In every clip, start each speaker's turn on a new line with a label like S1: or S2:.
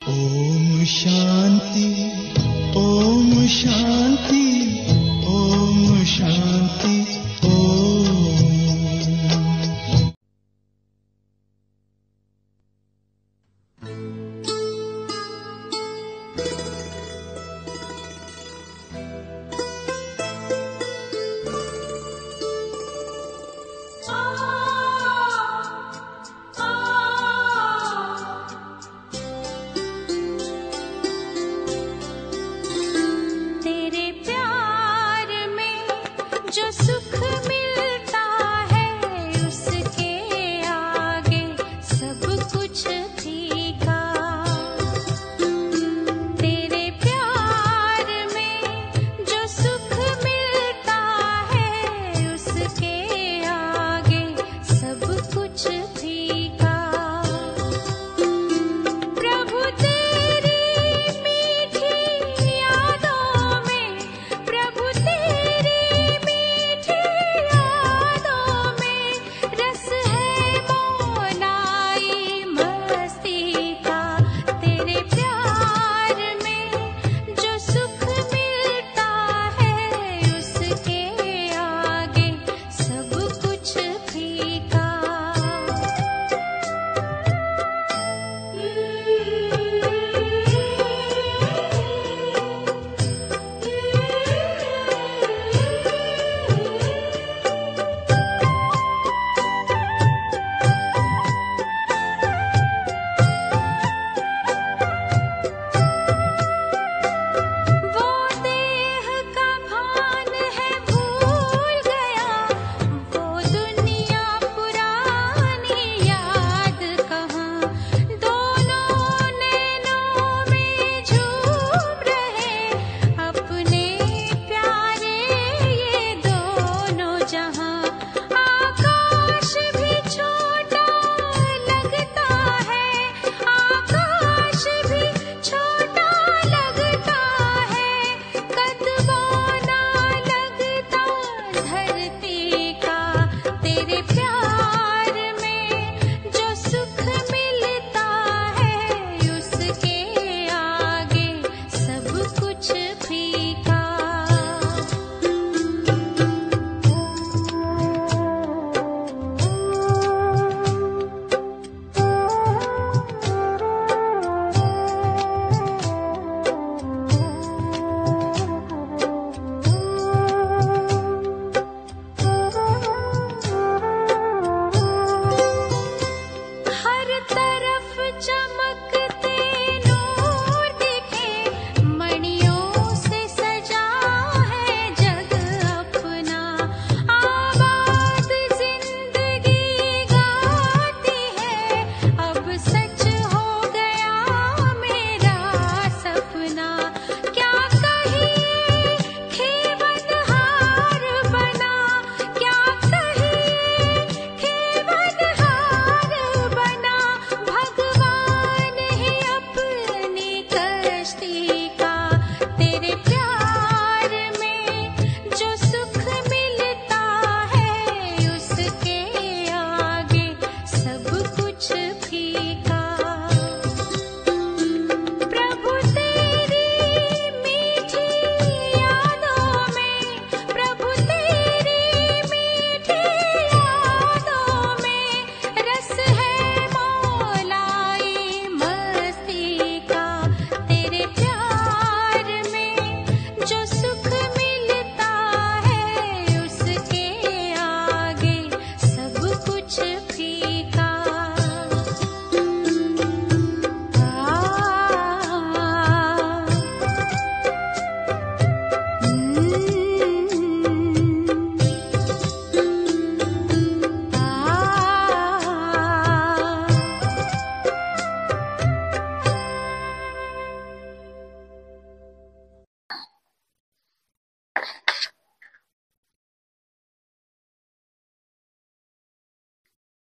S1: ओम शांति, ओम शांति, ओम शांति, ओम।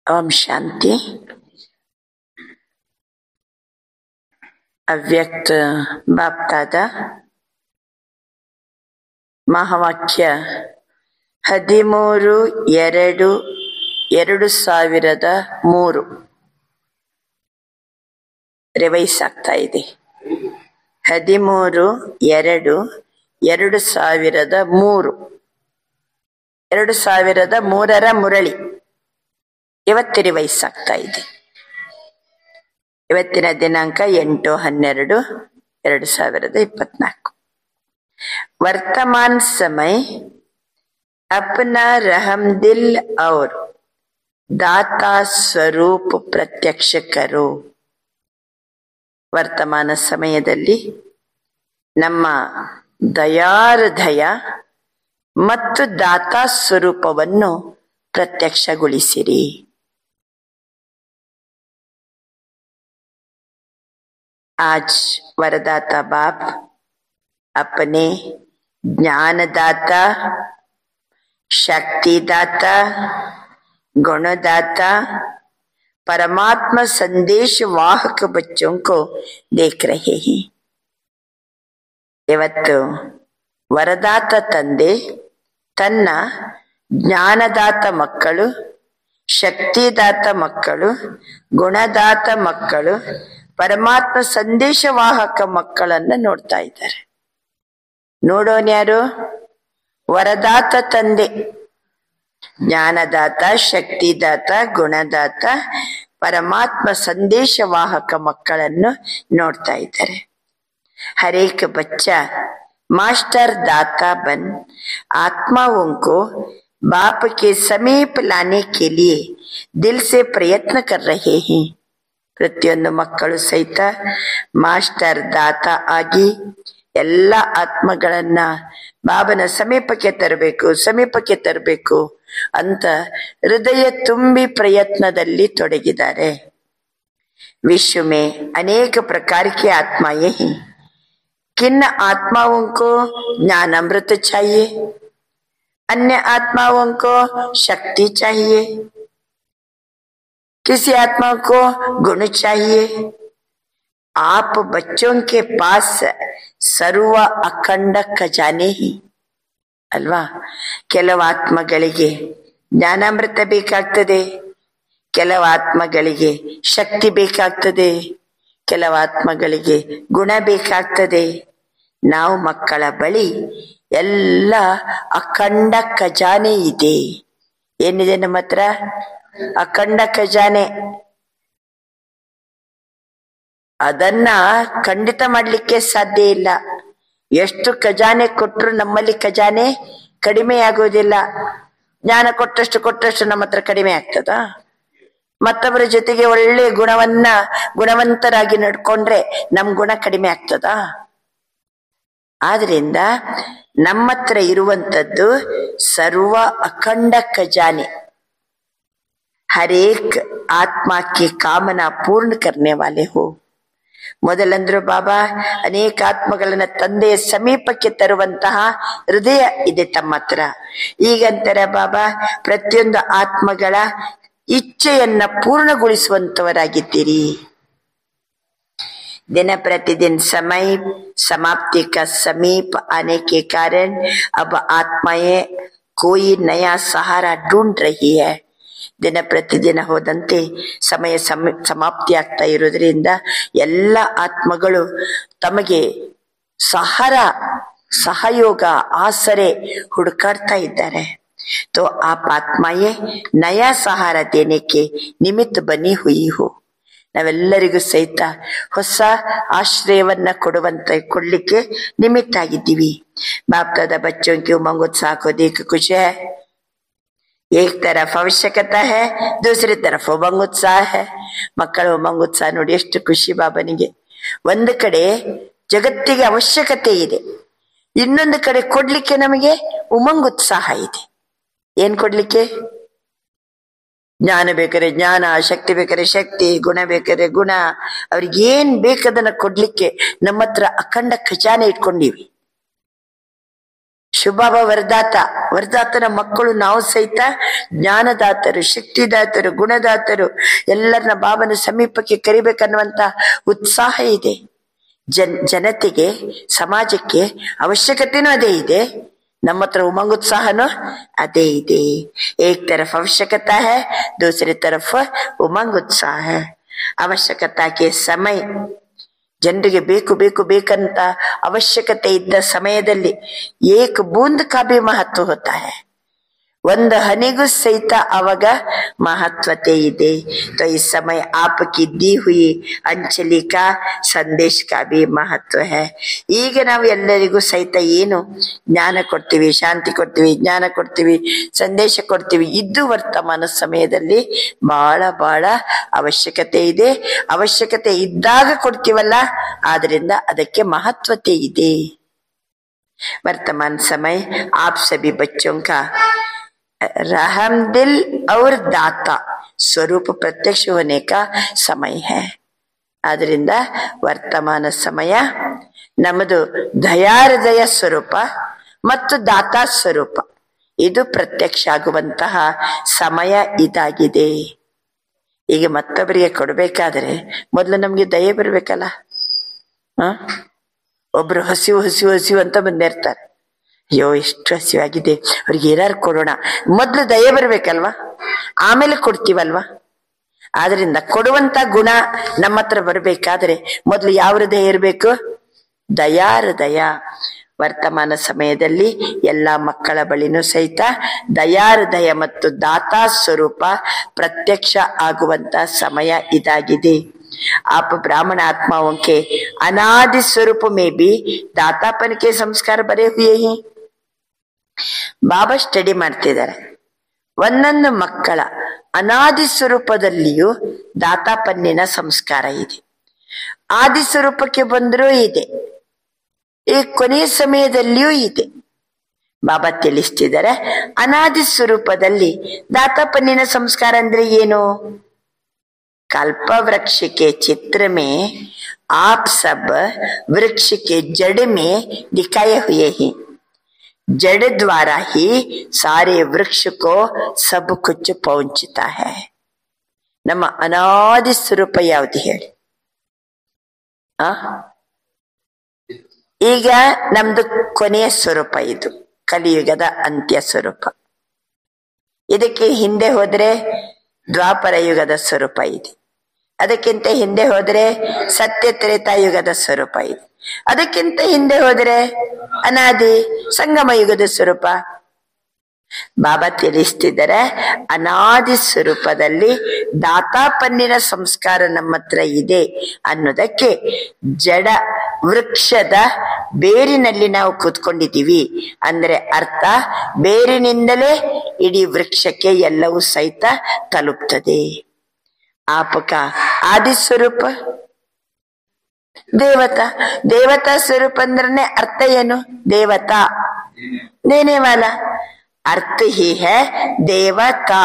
S2: ओम शांति। ಅವ್ಯಕ್ತ ಬಾಪ್ದಾದ ಮಹಾವಾಕ್ಯ 13/2/2003 ರಿವೈಸ್ ಆಗ್ತಾ ಇದೆ. 13/2/2003 2003ರ ಮುರಳಿ ಇವತ್ತು ರಿವೈಸ್ ಆಗ್ತಾ ಇದೆ. ಇವತ್ತಿನ ದಿನಾಂಕ 8/12/2024. वर्तमान समय अपना रहमदिल और दाता स्वरूप प्रत्यक्ष करो. ವರ್ತಮಾನ ಸಮಯದಲ್ಲಿ ನಮ್ಮ ದಯಾರ್ಧಯ ಮತ್ತು ದಾತಾ ಸ್ವರೂಪವನ್ನು ಪ್ರತ್ಯಕ್ಷಗೊಳಿಸಿರಿ. आज वरदाता बाप अपने ज्ञानदाता, शक्तिदाता, गुणदाता, परमात्मा संदेश वाहक बच्चों को देख रहे हैं. ಇವತ್ತು ವರದಾತ ತಂದೆ ತನ್ನ ಜ್ಞಾನದಾತ ಮಕ್ಕಳು, ಶಕ್ತಿದಾತ ಮಕ್ಕಳು, ಗುಣದಾತ ಮಕ್ಕಳು, ಪರಮಾತ್ಮ ಸಂದೇಶವಾಹಕ ಮಕ್ಕಳನ್ನ ನೋಡ್ತಾ ಇದ್ದಾರೆ. ನೋಡೋನ್ಯಾರು? ವರದಾತ ತಂದೆ, ಜ್ಞಾನದಾತ, ಶಕ್ತಿದಾತ, ಗುಣದಾತ, ಪರಮಾತ್ಮ ಸಂದೇಶವಾಹಕ ಮಕ್ಕಳನ್ನು ನೋಡ್ತಾ ಇದ್ದಾರೆ. हरेक बच्चा मास्टर दाता बन आत्माओं को बाप के समीप लाने के लिए दिल से प्रयत्न कर रहे हैं. ಪ್ರತಿಯೊಂದು ಮಕ್ಕಳು ಸಹಿತ ಮಾಸ್ಟರ್ ದಾತ ಆಗಿ ಎಲ್ಲ ಆತ್ಮಗಳನ್ನ ಬಾಬನ ಸಮೀಪಕ್ಕೆ ತರಬೇಕು ಅಂತ ಹೃದಯ ತುಂಬಿ ಪ್ರಯತ್ನದಲ್ಲಿ ತೊಡಗಿದ್ದಾರೆ. विश्व में अनेक प्रकार की आत्माएं हैं. किन आत्माओं को ज्ञान अमृत चाहिए, अन्य आत्माओं को शक्ति चाहिए, किसी आत्मा को गुण चाहिए. आप बच्चों के पास सर्व अखंड खजाने ही ಅಲ್ವಾ? ಕೆಲವು ಆತ್ಮಗಳಿಗೆ ಜ್ಞಾನಾಮೃತ ಬೇಕಾಗ್ತದೆ, ಕೆಲವು ಆತ್ಮಗಳಿಗೆ ಶಕ್ತಿ ಬೇಕಾಗ್ತದೆ, ಕೆಲವು ಆತ್ಮಗಳಿಗೆ ಗುಣ ಬೇಕಾಗ್ತದೆ. ನಾವು ಮಕ್ಕಳ ಬಳಿ ಎಲ್ಲ ಅಖಂಡ ಖಜಾನೆ ಇದೆ. ಏನಿದೆ ನಮ್ಮ ಹತ್ರ? ಅಖಂಡ ಖಜಾನೆ. ಅದನ್ನ ಖಂಡಿತ ಮಾಡ್ಲಿಕ್ಕೆ ಸಾಧ್ಯ ಇಲ್ಲ. ಎಷ್ಟು ಖಜಾನೆ ಕೊಟ್ರು ನಮ್ಮಲ್ಲಿ ಖಜಾನೆ ಕಡಿಮೆ ಆಗೋದಿಲ್ಲ. ಜ್ಞಾನ ಕೊಟ್ಟಷ್ಟು ನಮ್ಮ ಹತ್ರ ಕಡಿಮೆ ಆಗ್ತದ? ಮತ್ತೊಬ್ಬರ ಜೊತೆಗೆ ಒಳ್ಳೆ ಗುಣವಂತರಾಗಿ ನಡ್ಕೊಂಡ್ರೆ ನಮ್ ಗುಣ ಕಡಿಮೆ ಆಗ್ತದ? ಆದ್ರಿಂದ ನಮ್ಮ ಹತ್ರ ಇರುವಂತದ್ದು ಸರ್ವ ಅಖಂಡ ಖಜಾನೆ. ಹರೇಕ್ ಆತ್ಮ ಕಿ ಕಾಮನಾ ಪೂರ್ಣ ಕರ್ನೆ ವಾಲೆ ಹೋ. ಮೊದಲಂದ್ರು ಬಾಬಾ ಅನೇಕ ಆತ್ಮಗಳನ್ನ ತಂದೆಯ ಸಮೀಪಕ್ಕೆ ತರುವಂತಹ ಹೃದಯ ಇದೆ ತಮ್ಮ ಹತ್ರ. ಈಗಂತರ ಬಾಬಾ ಪ್ರತಿಯೊಂದು ಆತ್ಮಗಳ ಇಚ್ಛೆಯನ್ನ ಪೂರ್ಣಗೊಳಿಸುವಂತವರಾಗಿದ್ದೀರಿ. दिन प्रतिदिन समय समाप्ति का समीप आने के कारण अब आत्माएं कोई नया सहारा ढूंढ रही है. ದಿನ ಪ್ರತಿದಿನ ಹೋದಂತೆ ಸಮಯ ಸಮಾಪ್ತಿ ಆಗ್ತಾ ಇರೋದ್ರಿಂದ ಎಲ್ಲ ಆತ್ಮಗಳು ತಮಗೆ ಸಹಯೋಗ ಆಸರೆ ಹುಡುಕಾಡ್ತಾ ಇದ್ದಾರೆ. तो आप आत्माएं नया सहारा देने के निमित्त बनी हुई हो. ನಾವೆಲ್ಲರಿಗೂ ಸಹಿತ ಹೊಸ ಆಶ್ರಯವನ್ನ ಕೊಡ್ಲಿಕ್ಕೆ ನಿಮಿತ್ತ ಆಗಿದ್ದೀವಿ. बाप दादा बच्चों की उमंग उत्साह को देख कुछ है. एक तरफ ಅವಶ್ಯಕತೆ है, दूसरी तरफ उमंग उत्साह है. ಮಕ್ಕಳ ಉಮಂಗ್ ಉತ್ಸಾಹ ನೋಡಿ ಎಷ್ಟು ಖುಷಿ ಬಾಬನಿಗೆ. ಒಂದು ಕಡೆ ಜಗತ್ತಿಗೆ ಅವಶ್ಯಕತೆ ಇದೆ, ಇನ್ನೊಂದು ಕಡೆ ಕೊಡ್ಲಿಕ್ಕೆ ನಮಗೆ ಉಮಂಗ್ ಉತ್ಸಾಹ ಇದೆ. ಏನ್ ಕೊಡ್ಲಿಕ್ಕೆ? ಜ್ಞಾನ ಬೇಕಾರೆ ಜ್ಞಾನ, ಶಕ್ತಿ ಬೇಕಾರೆ ಶಕ್ತಿ, ಗುಣ ಬೇಕಾರೆ ಗುಣ. ಅವ್ರಿಗೆ ಏನ್ ಬೇಕದನ್ನ ಕೊಡ್ಲಿಕ್ಕೆ ನಮ್ಮ ಹತ್ರ ಅಖಂಡ ಖಜಾನೆ ಇಟ್ಕೊಂಡಿವಿ. ಶುಭಾಬ ವರದಾತನ ಮಕ್ಕಳು ನಾವು ಸಹಿತ ಜ್ಞಾನದಾತರು, ಶಕ್ತಿದಾತರು, ಗುಣದಾತರು, ಎಲ್ಲರನ್ನ ಬಾಬನ ಸಮೀಪಕ್ಕೆ ಕರಿಬೇಕನ್ನುವಂತ ಉತ್ಸಾಹ ಇದೆ. ಜನತೆಗೆ, ಸಮಾಜಕ್ಕೆ ಅವಶ್ಯಕತೆನೂ ಅದೇ ಇದೆ. ನಮ್ಮ ಹತ್ರ ಉಮಂಗ್ ಉತ್ಸಾಹನೂ ಅದೇ ಇದೆ. ಏಕ್ ತರಫ್ ಅವಶ್ಯಕತೆ है, दूसरी तरफ उमंग उत्साह है. ಅವಶ್ಯಕತೆಗೆ ಸಮಯ, ಜನರಿಗೆ ಬೇಕು ಬೇಕು ಬೇಕಂತ ಅವಶ್ಯಕತೆ ಇದ್ದ ಸಮಯದಲ್ಲಿ ಏಕ ಬೂಂದ್ ಕಾ ಭಿ ಮಹತ್ವ ಹೋತಾ ಹೈ, ಒಂದು ಹನಿಗೂ ಸಹಿತ ಅವಾಗ ಮಹತ್ವತೆ ಇದೆ. तो इस समय आपकी दी हुई अंजलि का संदेश का भी महत्व है. ಈಗ ನಾವು ಎಲ್ಲರಿಗೂ ಸಹಿತ ಏನು ಜ್ಞಾನ ಕೊಡ್ತೀವಿ, ಶಾಂತಿ ಕೊಡ್ತೀವಿ, ಜ್ಞಾನ ಕೊಡ್ತೀವಿ, ಸಂದೇಶ ಕೊಡ್ತೀವಿ, ಇದು ವರ್ತಮಾನ ಸಮಯದಲ್ಲಿ ಬಹಳ ಬಹಳ ಅವಶ್ಯಕತೆ ಇದೆ. ಅವಶ್ಯಕತೆ ಇದ್ದಾಗ ಕೊಡ್ತೀವಲ್ಲ, ಆದ್ರಿಂದ ಅದಕ್ಕೆ ಮಹತ್ವತೆ ಇದೆ. वर्तमान समय आप सभी बच्चों का रहम दिल और दाता स्वरूप प्रत्यक्ष होने का समय है. ಆದ್ರಿಂದ ವರ್ತಮಾನ ಸಮಯ ನಮ್ಮದು ದಯಾಹೃದಯ ಸ್ವರೂಪ ಮತ್ತು ದಾತಾ ಸ್ವರೂಪ ಇದು ಪ್ರತ್ಯಕ್ಷ ಆಗುವಂತಹ ಸಮಯ ಇದಾಗಿದೆ. ಈಗ ಮತ್ತೊಬ್ಬರಿಗೆ ಕೊಡ್ಬೇಕಾದ್ರೆ ಮೊದಲು ನಮ್ಗೆ ದಯೆ ಬರ್ಬೇಕಲ್ಲ. ಒಬ್ರು ಹಸಿವು ಹಸಿವು ಹಸಿವು ಅಂತ ಬಂದಿರ್ತಾರೆ, ಅಯ್ಯೋ ಎಷ್ಟು ಹಸಿವಾಗಿದೆ, ಅವ್ರಿಗೆ ಏನಾರು ಕೊಡೋಣ, ಮೊದ್ಲು ದಯೆ ಬರ್ಬೇಕಲ್ವಾ, ಆಮೇಲೆ ಕೊಡ್ತೀವಲ್ವಾ. ಆದ್ರಿಂದ ಕೊಡುವಂತ ಗುಣ ನಮ್ಮ ಹತ್ರ ಬರ್ಬೇಕಾದ್ರೆ ಮೊದ್ಲು ಯಾವ ಹೃದಯ ಇರಬೇಕು? ದಯಾ ಹೃದಯ. ವರ್ತಮಾನ ಸಮಯದಲ್ಲಿ ಎಲ್ಲಾ ಮಕ್ಕಳ ಬಳಿನೂ ಸಹಿತ ದಯಾ ಹೃದಯ ಮತ್ತು ದಾತಾ ಸ್ವರೂಪ ಪ್ರತ್ಯಕ್ಷ ಆಗುವಂತ ಸಮಯ ಇದಾಗಿದೆ. आप ब्राह्मण आत्माओं के अनादि स्वरूप में भी दातापन के संस्कार भरे हुए ही. ಬಾಬಾ ಸ್ಟಡಿ ಮಾಡ್ತಿದ್ದಾರೆ, ಒಂದೊಂದು ಮಕ್ಕಳ ಅನಾದಿ ಸ್ವರೂಪದಲ್ಲಿಯೂ ದಾತಾಪನ್ನಿನ ಸಂಸ್ಕಾರ ಇದೆ. ಆದಿ ಸ್ವರೂಪಕ್ಕೆ ಬಂದರೂ ಇದೆ, ಈ ಕೊನೆಯ ಸಮಯದಲ್ಲಿಯೂ ಇದೆ. ಬಾಬಾ ತಿಳಿಸ್ತಿದ್ದಾರೆ, ಅನಾದಿ ಸ್ವರೂಪದಲ್ಲಿ ದಾತಾಪನ್ನಿನ ಸಂಸ್ಕಾರ ಅಂದ್ರೆ ಏನು? कल्प वृक्ष के चित्र में आप सब वृक्ष के जड़ में दिखाए हुए हैं. जड़ द्वारा ही सारे वृक्ष को सब कुछ पहुंचता है. ನಮ್ಮ ಅನಾದಿ ಸ್ವರೂಪ ಯಾವುದು ಹೇಳಿ? ಈಗ ನಮ್ದು ಕೊನೆಯ ಸ್ವರೂಪ, ಇದು ಕಲಿಯುಗದ ಅಂತ್ಯ ಸ್ವರೂಪ. ಇದಕ್ಕೆ ಹಿಂದೆ ಹೋದ್ರೆ ದ್ವಾಪರ ಯುಗದ ಸ್ವರೂಪ ಇದೆ, ಅದಕ್ಕಿಂತ ಹಿಂದೆ ಹೋದ್ರೆ ಸತ್ಯ ತ್ರೇತಾಯುಗದ ಸ್ವರೂಪ ಇದೆ, ಅದಕ್ಕಿಂತ ಹಿಂದೆ ಹೋದ್ರೆ ಅನಾದಿ ಸಂಗಮ ಯುಗದ ಸ್ವರೂಪ. ಬಾಬಾ ತಿಳಿಸ್ತಿದ್ದಾರೆ, ಅನಾದಿ ಸ್ವರೂಪದಲ್ಲಿ ದಾತಾಪನ್ನಿನ ಸಂಸ್ಕಾರ ನಮ್ಮ ಹತ್ರ ಇದೆ ಅನ್ನೋದಕ್ಕೆ ಜಡ ವೃಕ್ಷದ ಬೇರಿನಲ್ಲಿ ನಾವು ಕೂತ್ಕೊಂಡಿದ್ದೀವಿ ಅಂದ್ರೆ ಅರ್ಥ, ಬೇರಿನಿಂದಲೇ ಇಡೀ ವೃಕ್ಷಕ್ಕೆ ಎಲ್ಲವೂ ಸಹಿತ ತಲುಪ್ತದೆ. आपका आदि स्वरूप देवता. देवता स्वरूप अंदर अर्थ ಏನು? देवता देने वाला. अर्थ ही है देवता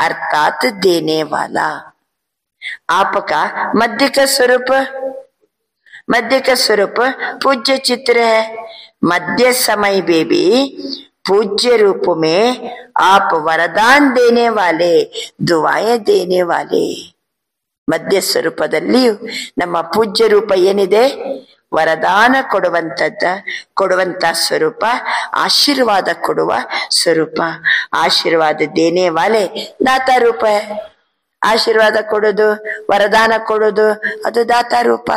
S2: अर्थात देने वाला. आपका मध्य का स्वरूप, मध्य का स्वरूप पूज्य चित्र है. मध्य समय में भी पूज्य रूप में आप वरदान देने वाले, दुआएं देने वाले. ಮಧ್ಯ ಸ್ವರೂಪದಲ್ಲಿಯೂ ನಮ್ಮ ಪೂಜ್ಯ ರೂಪ ಏನಿದೆ? ವರದಾನ ಕೊಡುವಂತ ಸ್ವರೂಪ, ಆಶೀರ್ವಾದ ಕೊಡುವ ಸ್ವರೂಪ. ಆಶೀರ್ವಾದ ದೇನೆ ವಾಲೆ ದಾತಾ ರೂಪ. ಆಶೀರ್ವಾದ ಕೊಡೋದು, ವರದಾನ ಕೊಡೋದು ಅದು ದಾತಾ ರೂಪ.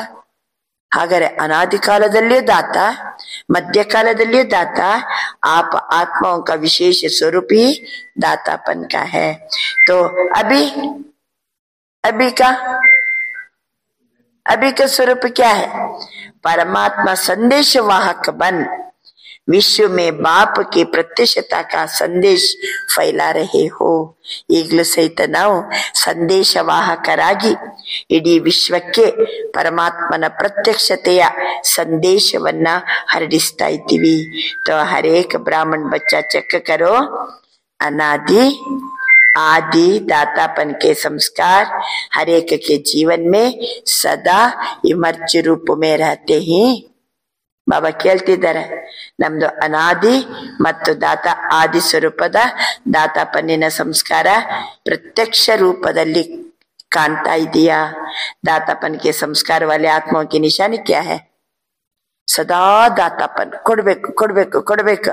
S2: ಹಾಗಾದ್ರೆ ಅನಾದಿ ಕಾಲದಲ್ಲಿಯೂ ದಾತ, मध्यकालदलियो दाता, आप आत्माओं का विशेष स्वरूप ही दातापन का है। तो अभी का स्वरूप क्या है? परमात्मा संदेश वाहक बन विश्व में बाप की प्रत्यक्षता का संदेश फैला रहे हो। ಈಗಲೂ ಸಹಿತ ನಾವು ಸಂದೇಶವಾಹಕರಾಗಿ ಇಡೀ ವಿಶ್ವಕ್ಕೆ ಪರಮಾತ್ಮನ ಪ್ರತ್ಯಕ್ಷತೆಯ ಸಂದೇಶವನ್ನ ಹರಡಿಸ್ತಾ ಇದ್ದೀವಿ. तो हर एक ब्राह्मण बच्चा चेक करो, अनादि आदि दातापन के संस्कार हर एक के जीवन में सदा इमर्च रूप में रहते हैं। ಬಾಬಾ ಕೇಳ್ತಿದ್ದಾರೆ, ನಮ್ದು ಅನಾದಿ ಮತ್ತು ದಾತ ಆದಿ ಸ್ವರೂಪದ ದಾತಾಪನ್ನಿನ ಸಂಸ್ಕಾರ ಪ್ರತ್ಯಕ್ಷ ರೂಪದಲ್ಲಿ ಕಾಣ್ತಾ ಇದೆಯಾ? दातापन के संस्कार वाले आत्माओं की निशानी क्या है? ಸದಾ ದಾತಾಪನ್ ಕೊಡ್ಬೇಕು ಕೊಡ್ಬೇಕು ಕೊಡ್ಬೇಕು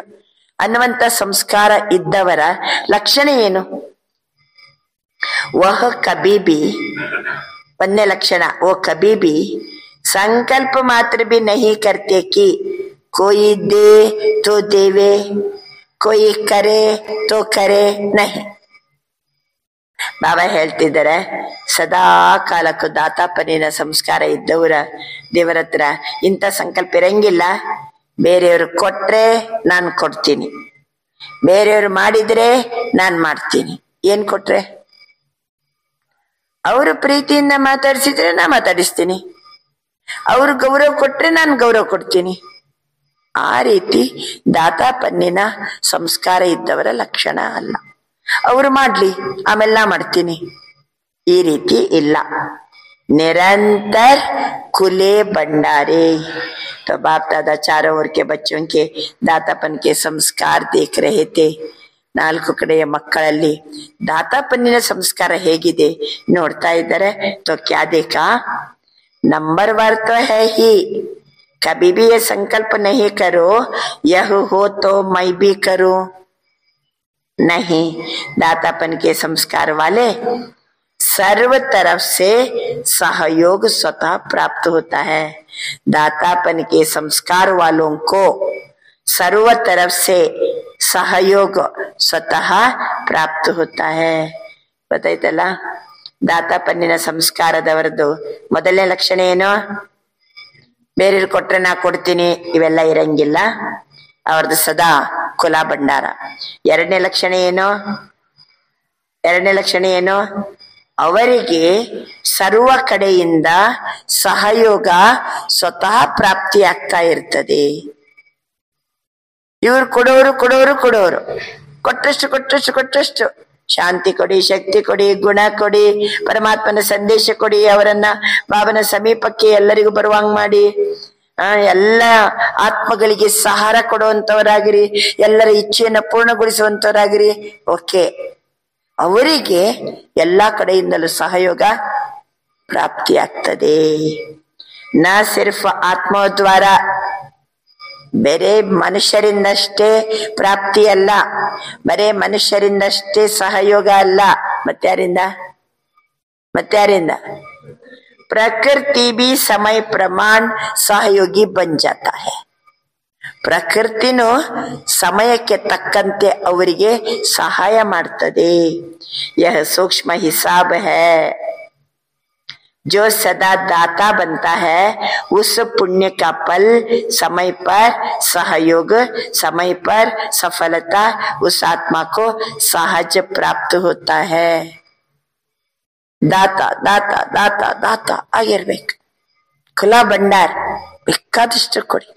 S2: ಅನ್ನುವಂತ ಸಂಸ್ಕಾರ ಇದ್ದವರ ಲಕ್ಷಣ ಏನು? ವಹ ಕಬಿ ಬಿ 1ನೇ ಲಕ್ಷಣ, वो कभी भी संकल्प मात्र भी नहीं करते कि कोई दे तो देवे, कोई करे तो करे नहीं. ಬಾಬಾ ಹೇಳ್ತಿದ್ದಾರೆ, ಸದಾ ಕಾಲಕ್ಕೂ ದಾತಾಪನಿನ ಸಂಸ್ಕಾರ ಇದ್ದವರ ದೇವರ ಹತ್ರ ಇಂಥ ಸಂಕಲ್ಪ ಇರಂಗಿಲ್ಲ. ಬೇರೆಯವರು ಕೊಟ್ರೆ ನಾನು ಕೊಡ್ತೀನಿ, ಬೇರೆಯವರು ಮಾಡಿದ್ರೆ ನಾನು ಮಾಡ್ತೀನಿ. ಏನ್ ಕೊಟ್ರೆ? ಅವರು ಪ್ರೀತಿಯಿಂದ ಮಾತಾಡಿಸಿದ್ರೆ ನಾ ಮಾತಾಡಿಸ್ತೀನಿ, ಅವರು ಗೌರವ ಕೊಟ್ರೆ ನಾನು ಗೌರವ ಕೊಡ್ತೀನಿ. ಆ ರೀತಿ ದಾತಾಪನ್ನಿನ ಸಂಸ್ಕಾರ ಇದ್ದವರ ಲಕ್ಷಣ ಅಲ್ಲ. ಅವರು ಮಾಡ್ಲಿ, ಆಮೇಲೆ ನಾ ಮಾಡ್ತೀನಿ, ಈ ರೀತಿ ಇಲ್ಲ. निरंतर खुले भंडारे. तो बाप दादा चारों ओर के बच्चों के दातापन के संस्कार देख रहे थे. 4 ಕಡೆಯ ಮಕ್ಕಳಲ್ಲಿ ದಾತಾಪನ್ನಿನ ಸಂಸ್ಕಾರ ಹೇಗಿದೆ ನೋಡ್ತಾ ಇದ್ದಾರೆ. तो क्या देखा? नंबर 1 तो है ही, कभी भी ये संकल्प नहीं करो यह हो तो मैं भी करूं. नहीं, दातापन के संस्कार वाले सर्व तरफ से सहयोग स्वतः प्राप्त होता है. दातापन के संस्कार वालों को सर्व तरफ से सहयोग स्वतः प्राप्त होता है. ಗೊತ್ತಾಯ್ತಲ್ಲ? ದಾತಾಪನ್ನಿನ ಸಂಸ್ಕಾರದವರದ್ದು ಮೊದಲನೇ ಲಕ್ಷಣ ಏನು? ಬೇರೆಯವ್ರು ಕೊಟ್ರೆ ನಾ ಕೊಡ್ತೀನಿ ಇವೆಲ್ಲ ಇರಂಗಿಲ್ಲ. ಅವ್ರದ್ದು ಸದಾ ಕುಲ ಭಂಡಾರ. 2ನೇ ಲಕ್ಷಣ ಏನು? ಅವರಿಗೆ ಸರ್ವ ಕಡೆಯಿಂದ ಸಹಯೋಗ ಸ್ವತಃ ಪ್ರಾಪ್ತಿ ಆಗ್ತಾ ಇರ್ತದೆ. ಇವ್ರು ಕೊಡೋರು ಕೊಟ್ಟಷ್ಟು ಶಾಂತಿ ಕೊಡಿ, ಶಕ್ತಿ ಕೊಡಿ, ಗುಣ ಕೊಡಿ, ಪರಮಾತ್ಮನ ಸಂದೇಶ ಕೊಡಿ, ಅವರನ್ನ ಬಾಬನ ಸಮೀಪಕ್ಕೆ ಎಲ್ಲರಿಗೂ ಬರುವಂಗ್ ಮಾಡಿ, ಎಲ್ಲ ಆತ್ಮಗಳಿಗೆ ಸಹಾರ ಕೊಡುವಂತವರಾಗಿರಿ, ಎಲ್ಲರ ಇಚ್ಛೆಯನ್ನ ಪೂರ್ಣಗೊಳಿಸುವಂತವರಾಗಿರಿ. ಓಕೆ, ಅವರಿಗೆ ಎಲ್ಲಾ ಕಡೆಯಿಂದಲೂ ಸಹಯೋಗ ಪ್ರಾಪ್ತಿಯಾಗ್ತದೆ. ನ ಸಿರ್ಫ್ ಆತ್ಮ ದ್ವಾರ, ಬೇರೆ ಮನುಷ್ಯರಿಂದಷ್ಟೇ ಪ್ರಾಪ್ತಿ ಅಲ್ಲ, ಬರೇ ಮನುಷ್ಯರಿಂದಷ್ಟೇ ಸಹಯೋಗ ಅಲ್ಲ. ಮತ್ಯಾರಿಂದ? ಪ್ರಕೃತಿ भी समय प्रमाण सहयोगी बन जाता है. ಪ್ರಕೃತಿನೂ ಸಮಯಕ್ಕೆ ತಕ್ಕಂತೆ ಅವರಿಗೆ ಸಹಾಯ ಮಾಡ್ತದೆ. यह सूक्ष्म हिसाब है. जो सदा दाता बनता है उस पुण्य का फल समय पर सहयोग, समय पर सफलता उस आत्मा को सहज प्राप्त होता है. दाता दाता दाता दाता ಆಗಿರ್ಬೇಕು. ಖುಲಾ ಭಂಡಾರ ಬೇಕಾದಷ್ಟು ಕೊಡಿ.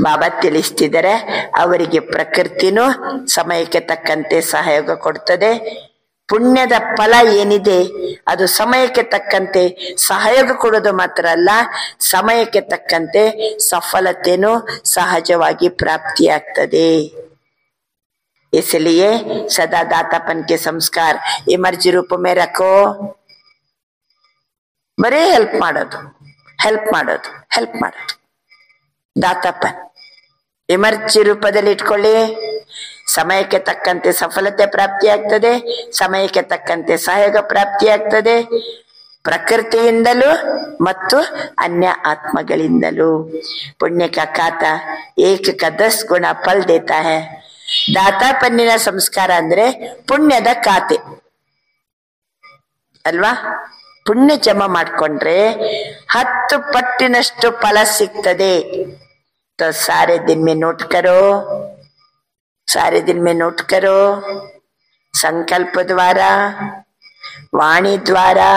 S2: ಬಾಬಾ ತಿಳಿಸ್ತಿದ್ದಾರೆ, ಅವರಿಗೆ ಪ್ರಕೃತಿನೂ ಸಮಯಕ್ಕೆ ತಕ್ಕಂತೆ ಸಹಯೋಗ ಕೊಡ್ತದೆ. ಪುಣ್ಯದ ಫಲ ಏನಿದೆ ಅದು ಸಮಯಕ್ಕೆ ತಕ್ಕಂತೆ ಸಹಯೋಗ ಕೊಡೋದು ಮಾತ್ರ ಅಲ್ಲ, ಸಮಯಕ್ಕೆ ತಕ್ಕಂತೆ ಸಫಲತೆನೂ ಸಹಜವಾಗಿ ಪ್ರಾಪ್ತಿಯಾಗ್ತದೆ. इसलिए सदा दातापन के संस्कार इमर्जी रूप में रखो. ಬರೇ ಹೆಲ್ಪ್ ಮಾಡೋದು ದಾತಾಪನ್ ಎಮರ್ಜಿ ರೂಪದಲ್ಲಿ ಇಟ್ಕೊಳ್ಳಿ. ಸಮಯಕ್ಕೆ ತಕ್ಕಂತೆ ಸಫಲತೆ ಪ್ರಾಪ್ತಿಯಾಗ್ತದೆ, ಸಮಯಕ್ಕೆ ತಕ್ಕಂತೆ ಸಹಯೋಗ ಪ್ರಾಪ್ತಿಯಾಗ್ತದೆ, ಪ್ರಕೃತಿಯಿಂದಲೂ ಮತ್ತು ಅನ್ಯ ಆತ್ಮಗಳಿಂದಲೂ. ಪುಣ್ಯ ಕಾ ಖಾತಾ ಏಕ ಕಾ 10 ಗುಣ ಫಲ್ ದೇತಾ ಹೈ. ದಾತಾಪನ್ನಿನ ಸಂಸ್ಕಾರ ಅಂದ್ರೆ ಪುಣ್ಯದ ಖಾತೆ ಅಲ್ವಾ? ಪುಣ್ಯ ಜಮಾ ಮಾಡ್ಕೊಂಡ್ರೆ 10 ಪಟ್ಟಿನಷ್ಟು ಫಲ ಸಿಗ್ತದೆ. तो सारे दिन में नोट करो. संकल्प द्वारा, वाणी द्वारा,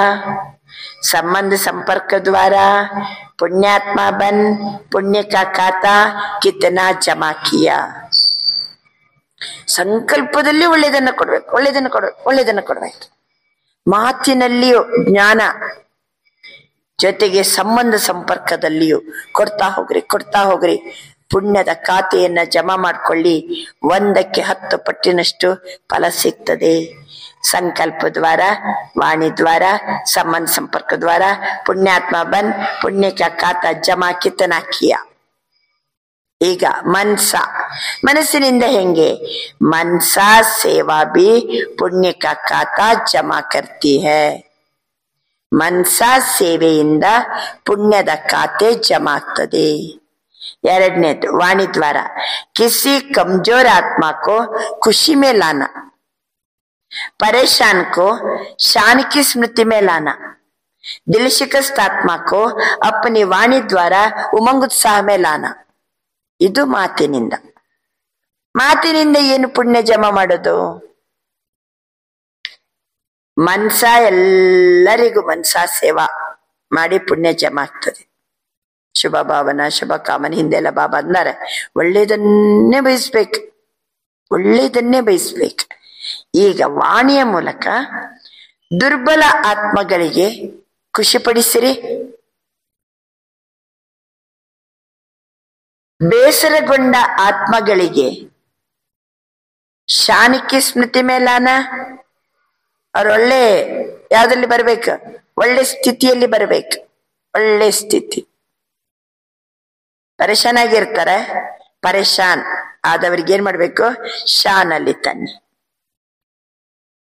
S2: संबंध संपर्क द्वारा पुण्यात्मा बन पुण्य का खाता कितना जमा किया. ಸಂಕಲ್ಪದಲ್ಲಿ ಒಳ್ಳೆಯದನ್ನ ಕೊಡ್ಬೇಕು. ಮಾತಿನಲ್ಲಿಯೂ ಜ್ಞಾನ, ಜೊತೆಗೆ ಸಂಬಂಧ ಸಂಪರ್ಕದಲ್ಲಿಯೂ ಕೊಡ್ತಾ ಹೋಗ್ರಿ. ಪುಣ್ಯದ ಖಾತೆಯನ್ನ ಜಮಾ ಮಾಡ್ಕೊಳ್ಳಿ. 1ಕ್ಕೆ 10 ಪಟ್ಟಿನಷ್ಟು ಫಲ ಸಿಗ್ತದೆ. ಸಂಕಲ್ಪ ದ್ವಾರ, ವಾಣಿ ದ್ವಾರ, ಸಂಬಂಧ ಸಂಪರ್ಕ ದ್ವಾರ ಪುಣ್ಯಾತ್ಮ ಬನ್ ಪುಣ್ಯ ಕಾ ಖಾತಾ ಜಮಾ ಕಿತನಾ ಕಿಯಾ. ಈಗ ಮನಸ್ಸಿನಿಂದ ಹೆಂಗೆ? ಮನ್ಸಾ ಸೇವಾ ಬಿ ಪುಣ್ಯ ಕಾ ಖಾತಾ ಜಮಾ ಕರ್ತಿ ಹೈ. ಮನ್ಸಾ ಸೇವೆಯಿಂದ ಪುಣ್ಯದ ಖಾತೆ ಜಮಾ ಆಗ್ತದೆ. ಎರಡನೇದು ವಾಣಿ ದ್ವಾರ, ಕಿಸಿ ಕಮಜೋರ್ ಆತ್ಮ ಕೋ ಖುಷಿ ಮೇ ಲಾನಾ, परेशान को शान की स्मृति में लाना, दिल शिकस्त आत्मा को अपनी वाणी द्वारा उमंग उत्साह में लाना. ಇದು ಮಾತಿನಿಂದ. ಮಾತಿನಿಂದ ಏನು ಪುಣ್ಯ ಜಮಾ ಮಾಡೋದು? ಮನ್ಸ ಎಲ್ಲರಿಗೂ ಮನ್ಸಾ ಸೇವಾ ಮಾಡಿ ಪುಣ್ಯ ಜಮಾ ಆಗ್ತದೆ. ಶುಭ ಭಾವನ ಶುಭ ಕಾಮನ ಹಿಂದೆಲ್ಲ ಬಾಬಾ ಅಂದಾರೆ ಒಳ್ಳೇದನ್ನೇ ಬಯಸ್ಬೇಕು, ಒಳ್ಳೇದನ್ನೇ ಬಯಸ್ಬೇಕು. ಈಗ ವಾಣಿಯ ಮೂಲಕ ದುರ್ಬಲ ಆತ್ಮಗಳಿಗೆ ಖುಷಿಪಡಿಸಿರಿ, ಬೇಸರಗೊಂಡ ಆತ್ಮಗಳಿಗೆ ಶಾನಿಕಿ ಸ್ಮೃತಿ ಮೇಲಾನ, ಅವ್ರು ಒಳ್ಳೆ ಯಾವ್ದ್ರಲ್ಲಿ ಬರ್ಬೇಕು, ಒಳ್ಳೆ ಸ್ಥಿತಿಯಲ್ಲಿ ಬರ್ಬೇಕು. ಒಳ್ಳೆ ಸ್ಥಿತಿ. ಪರೇಶಾನ್ ಆಗಿರ್ತಾರೆ, ಪರೇಶಾನ್ ಆದವರಿಗೆ ಏನ್ ಮಾಡ್ಬೇಕು? ಶಾನ್ ಅಲ್ಲಿ ತನ್ನಿ.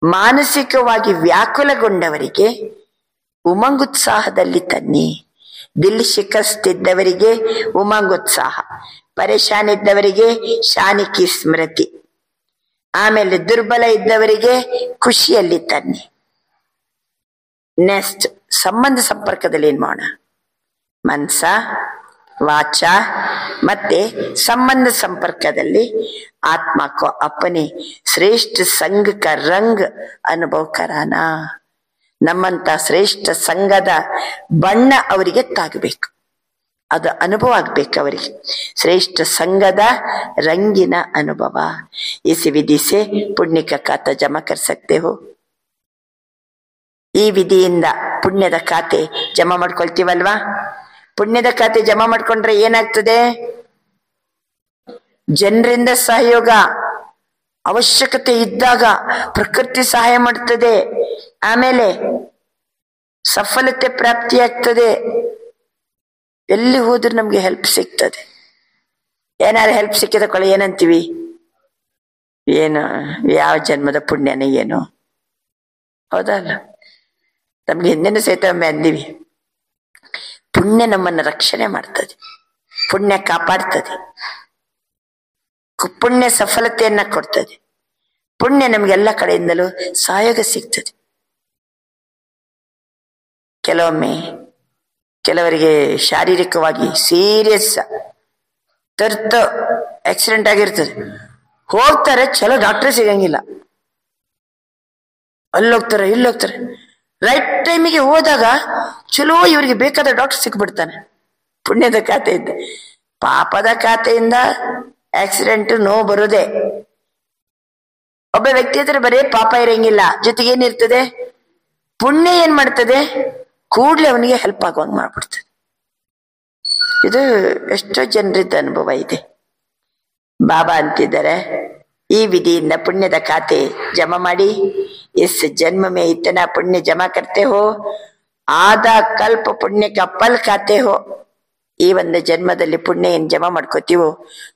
S2: ಮಾನಸಿಕವಾಗಿ ವ್ಯಾಕುಲಗೊಂಡವರಿಗೆ ಉಮಂಗುತ್ಸಾಹದಲ್ಲಿ ತನ್ನಿ. ದಿಲ್ ಶಿಕಸ್ತಿದ್ದವರಿಗೆ ಉಮಂಗುತ್ಸಾಹ, ಪರೇಶಾನ್ ಇದ್ದವರಿಗೆ ಶಾನಿಕಿ ಸ್ಮೃತಿ, ಆಮೇಲೆ ದುರ್ಬಲ ಇದ್ದವರಿಗೆ ಖುಷಿಯಲ್ಲಿ ತನ್ನಿ. ನೆಕ್ಸ್ಟ್ ಸಂಬಂಧ ಸಂಪರ್ಕದಲ್ಲಿ ಏನ್ ಮಾಡೋಣ? ಮನ್ಸ ವಾಚ ಮತ್ತೆ ಸಂಬಂಧ ಸಂಪರ್ಕದಲ್ಲಿ ಆತ್ಮ को अपने श्रेष्ठ संग का रंग अनुभव कराना. ನಮ್ಮಂತ ಶ್ರೇಷ್ಠ ಸಂಘದ ಬಣ್ಣ ಅವರಿಗೆ ತಾಗಬೇಕು, ಅದು ಅನುಭವ ಆಗ್ಬೇಕು ಅವರಿಗೆ. ಶ್ರೇಷ್ಠ ಸಂಘದ ರಂಗಿನ ಅನುಭವ. इस विधि से पुण्य का खाता जमा कर सकते हो. ಈ ವಿಧಿಯಿಂದ ಪುಣ್ಯದ ಖಾತೆ ಜಮಾ ಮಾಡ್ಕೊಳ್ತೀವಲ್ವಾ? ಪುಣ್ಯದ ಖಾತೆ ಜಮಾ ಮಾಡ್ಕೊಂಡ್ರೆ ಏನಾಗ್ತದೆ? ಜನರಿಂದ ಸಹಯೋಗ, ಅವಶ್ಯಕತೆ ಇದ್ದಾಗ ಪ್ರಕೃತಿ ಸಹಾಯ ಮಾಡ್ತದೆ. ಆಮೇಲೆ ಸಫಲತೆ ಪ್ರಾಪ್ತಿಯಾಗ್ತದೆ. ಎಲ್ಲಿ ಹೋದ್ರೂ ನಮ್ಗೆ ಹೆಲ್ಪ್ ಸಿಗ್ತದೆ. ಏನಾರು ಹೆಲ್ಪ್ ಸಿಕ್ಕಿದ ಕೊಳೆ ಏನಂತೀವಿ? ಏನು ಯಾವ ಜನ್ಮದ ಪುಣ್ಯನೇ ಏನು? ಹೌದಲ್ಲ? ನಮ್ಗೆ ಹಿಂದಿನ ಸಹಿತ ಒಮ್ಮೆ ಅಂದಿವಿ, ಪುಣ್ಯ ನಮ್ಮನ್ನ ರಕ್ಷಣೆ ಮಾಡ್ತದೆ, ಪುಣ್ಯ ಕಾಪಾಡ್ತದೆ, ಪುಣ್ಯ ಸಫಲತೆಯನ್ನ ಕೊಡ್ತದೆ, ಪುಣ್ಯ ನಮ್ಗೆಲ್ಲ ಕಡೆಯಿಂದಲೂ ಸಹಯೋಗ ಸಿಗ್ತದೆ. ಕೆಲವರಿಗೆ ಶಾರೀರಿಕವಾಗಿ ಸೀರಿಯಸ್ ತರ್ತ ಆಕ್ಸಿಡೆಂಟ್ ಆಗಿರ್ತದೆ, ಹೋಗ್ತಾರೆ, ಚಲೋ ಡಾಕ್ಟರ್ ಸಿಗಂಗಿಲ್ಲ, ಅಲ್ಲೋಗ್ತಾರೆ ಇಲ್ಲೋಗ್ತಾರೆ. ರೈಟ್ ಟೈಮಿಗೆ ಹೋದಾಗ ಚಲೋ ಇವರಿಗೆ ಬೇಕಾದ ಡಾಕ್ಟರ್ ಸಿಕ್ಬಿಡ್ತಾನೆ. ಪುಣ್ಯದ ಖಾತೆಯಿಂದ. ಪಾಪದ ಖಾತೆಯಿಂದ ಆಕ್ಸಿಡೆಂಟ್ ನೋವು ಬರುದೇ. ಒಬ್ಬ ವ್ಯಕ್ತಿ ಹತ್ರ ಬರೀ ಪಾಪ ಇರಂಗಿಲ್ಲ, ಜೊತೆಗೆ ಏನಿರ್ತದೆ? ಪುಣ್ಯ ಏನ್ ಮಾಡ್ತದೆ? ಕೂಡ್ಲೆ ಅವನಿಗೆ ಹೆಲ್ಪ್ ಆಗುವಂಗ್ ಮಾಡ್ಬಿಡ್ತದೆ. ಇದು ಎಷ್ಟೋ ಜನರಿದ್ದ ಅನುಭವ ಇದೆ. ಬಾಬಾ ಅಂತಿದ್ದಾರೆ, ಈ ವಿಧಿಯಿಂದ ಪುಣ್ಯದ ಖಾತೆ ಜಮಾ ಮಾಡಿ. इस जन्म में इतना पुण्य जमा करते हो, आधा कल्प पुण्य का फल खाते हो. ಈ ಒಂದು ಜನ್ಮದಲ್ಲಿ ಪುಣ್ಯ ಏನ್ ಜಮಾ ಮಾಡ್ಕೋತೀವೋ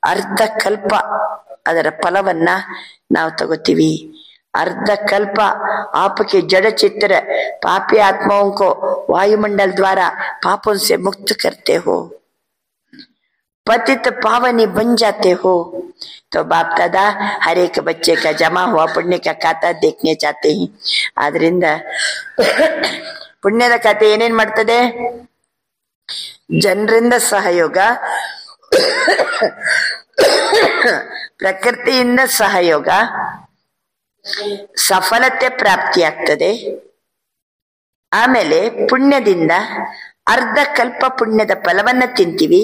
S2: ಅರ್ಧ ಕಲ್ಪ ಅದರ ಫಲವನ್ನ ನಾವು ತಗೋತೀವಿ. अर्ध कल्प आपके जड़ चित्र पापी आत्माओं को वायुमंडल द्वारा पापों से मुक्त करते हो, पतित पावनी बन जाते हो. तो बाप दादा हर एक बच्चे का जमा हुआ पुण्य का खाता देखने चाहते हैं. आद्रिंद पुण्यದ ಖಾತೆ ಏನೇನ್ ಮಾಡ್ತದೆ? ಜನರಿಂದ ಸಹಯೋಗ, ಪ್ರಕೃತಿಯಿಂದ ಸಹಯೋಗ, ಸಫಲತೆ ಪ್ರಾಪ್ತಿಯಾಗ್ತದೆ. ಆಮೇಲೆ ಪುಣ್ಯದಿಂದ ಅರ್ಧ ಕಲ್ಪ ಪುಣ್ಯದ ಫಲವನ್ನ ತಿಂತೀವಿ.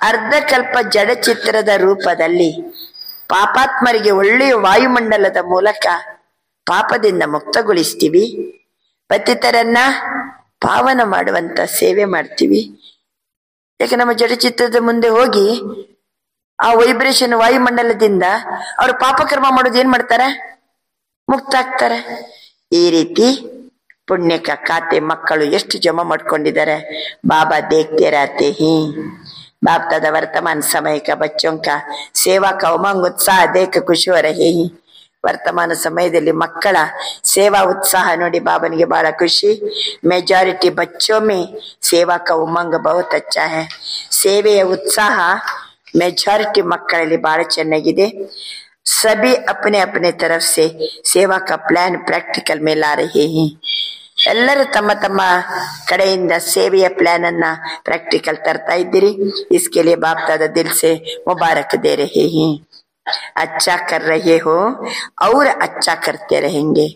S2: ಅರ್ಧ ಕಲ್ಪ ಜಡಚಿತ್ರದ ರೂಪದಲ್ಲಿ ಪಾಪಾತ್ಮರಿಗೆ ಒಳ್ಳೆಯ ವಾಯುಮಂಡಲದ ಮೂಲಕ ಪಾಪದಿಂದ ಮುಕ್ತಗೊಳಿಸ್ತೀವಿ. ಪತಿತರನ್ನ ಪಾವನ ಮಾಡುವಂತ ಸೇವೆ ಮಾಡ್ತೀವಿ. ಯಾಕೆ ನಮ್ಮ ಜಡಚಿತ್ರದ ಮುಂದೆ ಹೋಗಿ ಆ ವೈಬ್ರೇಷನ್ ವಾಯುಮಂಡಲದಿಂದ ಅವರು ಪಾಪಕರ್ಮ ಮಾಡೋದು ಏನ್ ಮಾಡ್ತಾರೆ? ಮುಕ್ತ ಆಗ್ತಾರೆ. ಈ ರೀತಿ ಪುಣ್ಯಕ ಖಾತೆ ಮಕ್ಕಳು ಎಷ್ಟು ಜಮಾ ಮಾಡ್ಕೊಂಡಿದ್ದಾರೆ. ಬಾಬಾ ದೇಖ್ತೆ रहते हैं. बाप दादा वर्तमान समय का बच्चों का सेवा का उमंग उत्साह देख खुश हो रहे हैं. ವರ್ತಮಾನ ಸಮಯದಲ್ಲಿ ಮಕ್ಕಳ ಸೇವಾ ಉತ್ಸಾಹ ನೋಡಿ ಬಾಬನಿಗೆ ಬಹಳ ಖುಷಿ. मेजॉरिटी बच्चों में सेवा का उमंग बहुत अच्छा है. ಸೇವೆಯ ಉತ್ಸಾಹ मेजॉरिटी ಮಕ್ಕಳಲ್ಲಿ ಬಹಳ ಚೆನ್ನಾಗಿದೆ. सभी अपने अपने तरफ से सेवा का प्लान प्रैक्टिकल में ला रहे हैं. ಎಲ್ಲರೂ ತಮ್ಮ ತಮ್ಮ ಕಡೆಯಿಂದ ಸೇವೆಯ ಪ್ಲಾನ್ ಅನ್ನ ಪ್ರಾಕ್ಟಿಕಲ್ ತರ್ತಾ ಇದ್ದೀರಿ. इसके लिए बाप दादा दिल से मुबारक दे रहे हैं. अच्छा कर रहे हो और अच्छा करते रहेंगे.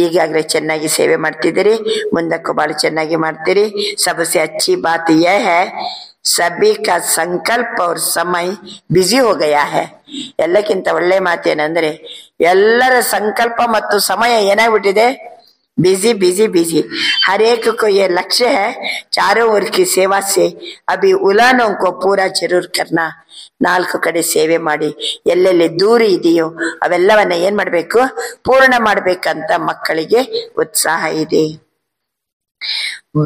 S2: ಈಗಾಗಲೇ ಚೆನ್ನಾಗಿ ಸೇವೆ ಮಾಡ್ತಿದ್ದೀರಿ, ಮುಂದಕ್ಕೂ ಬಹಳ ಚೆನ್ನಾಗಿ ಮಾಡ್ತೀರಿ. सबसे अच्छी बात यह है सभी का संकल्प और समय बिजी हो गया है. ಎಲ್ಲಕ್ಕಿಂತ ಒಳ್ಳೆ ಮಾತೇನಂದ್ರೆ ಎಲ್ಲರ ಸಂಕಲ್ಪ ಮತ್ತು ಸಮಯ ಏನಾಗ್ಬಿಟ್ಟಿದೆ, बिजी बिजी बिजी. हर एक को ये लक्ष्य है चारों ओर की सेवा से अभी उलानों को पूरा जरूर करना. ನಾಲ್ಕು ಕಡೆ ಸೇವೆ ಮಾಡಿ ಎಲ್ಲೆಲ್ಲಿ ದೂರ ಇದೆಯೋ ಅವೆಲ್ಲವನ್ನ ಏನ್ ಮಾಡ್ಬೇಕು, ಪೂರ್ಣ ಮಾಡ್ಬೇಕಂತ ಮಕ್ಕಳಿಗೆ ಉತ್ಸಾಹ ಇದೆ.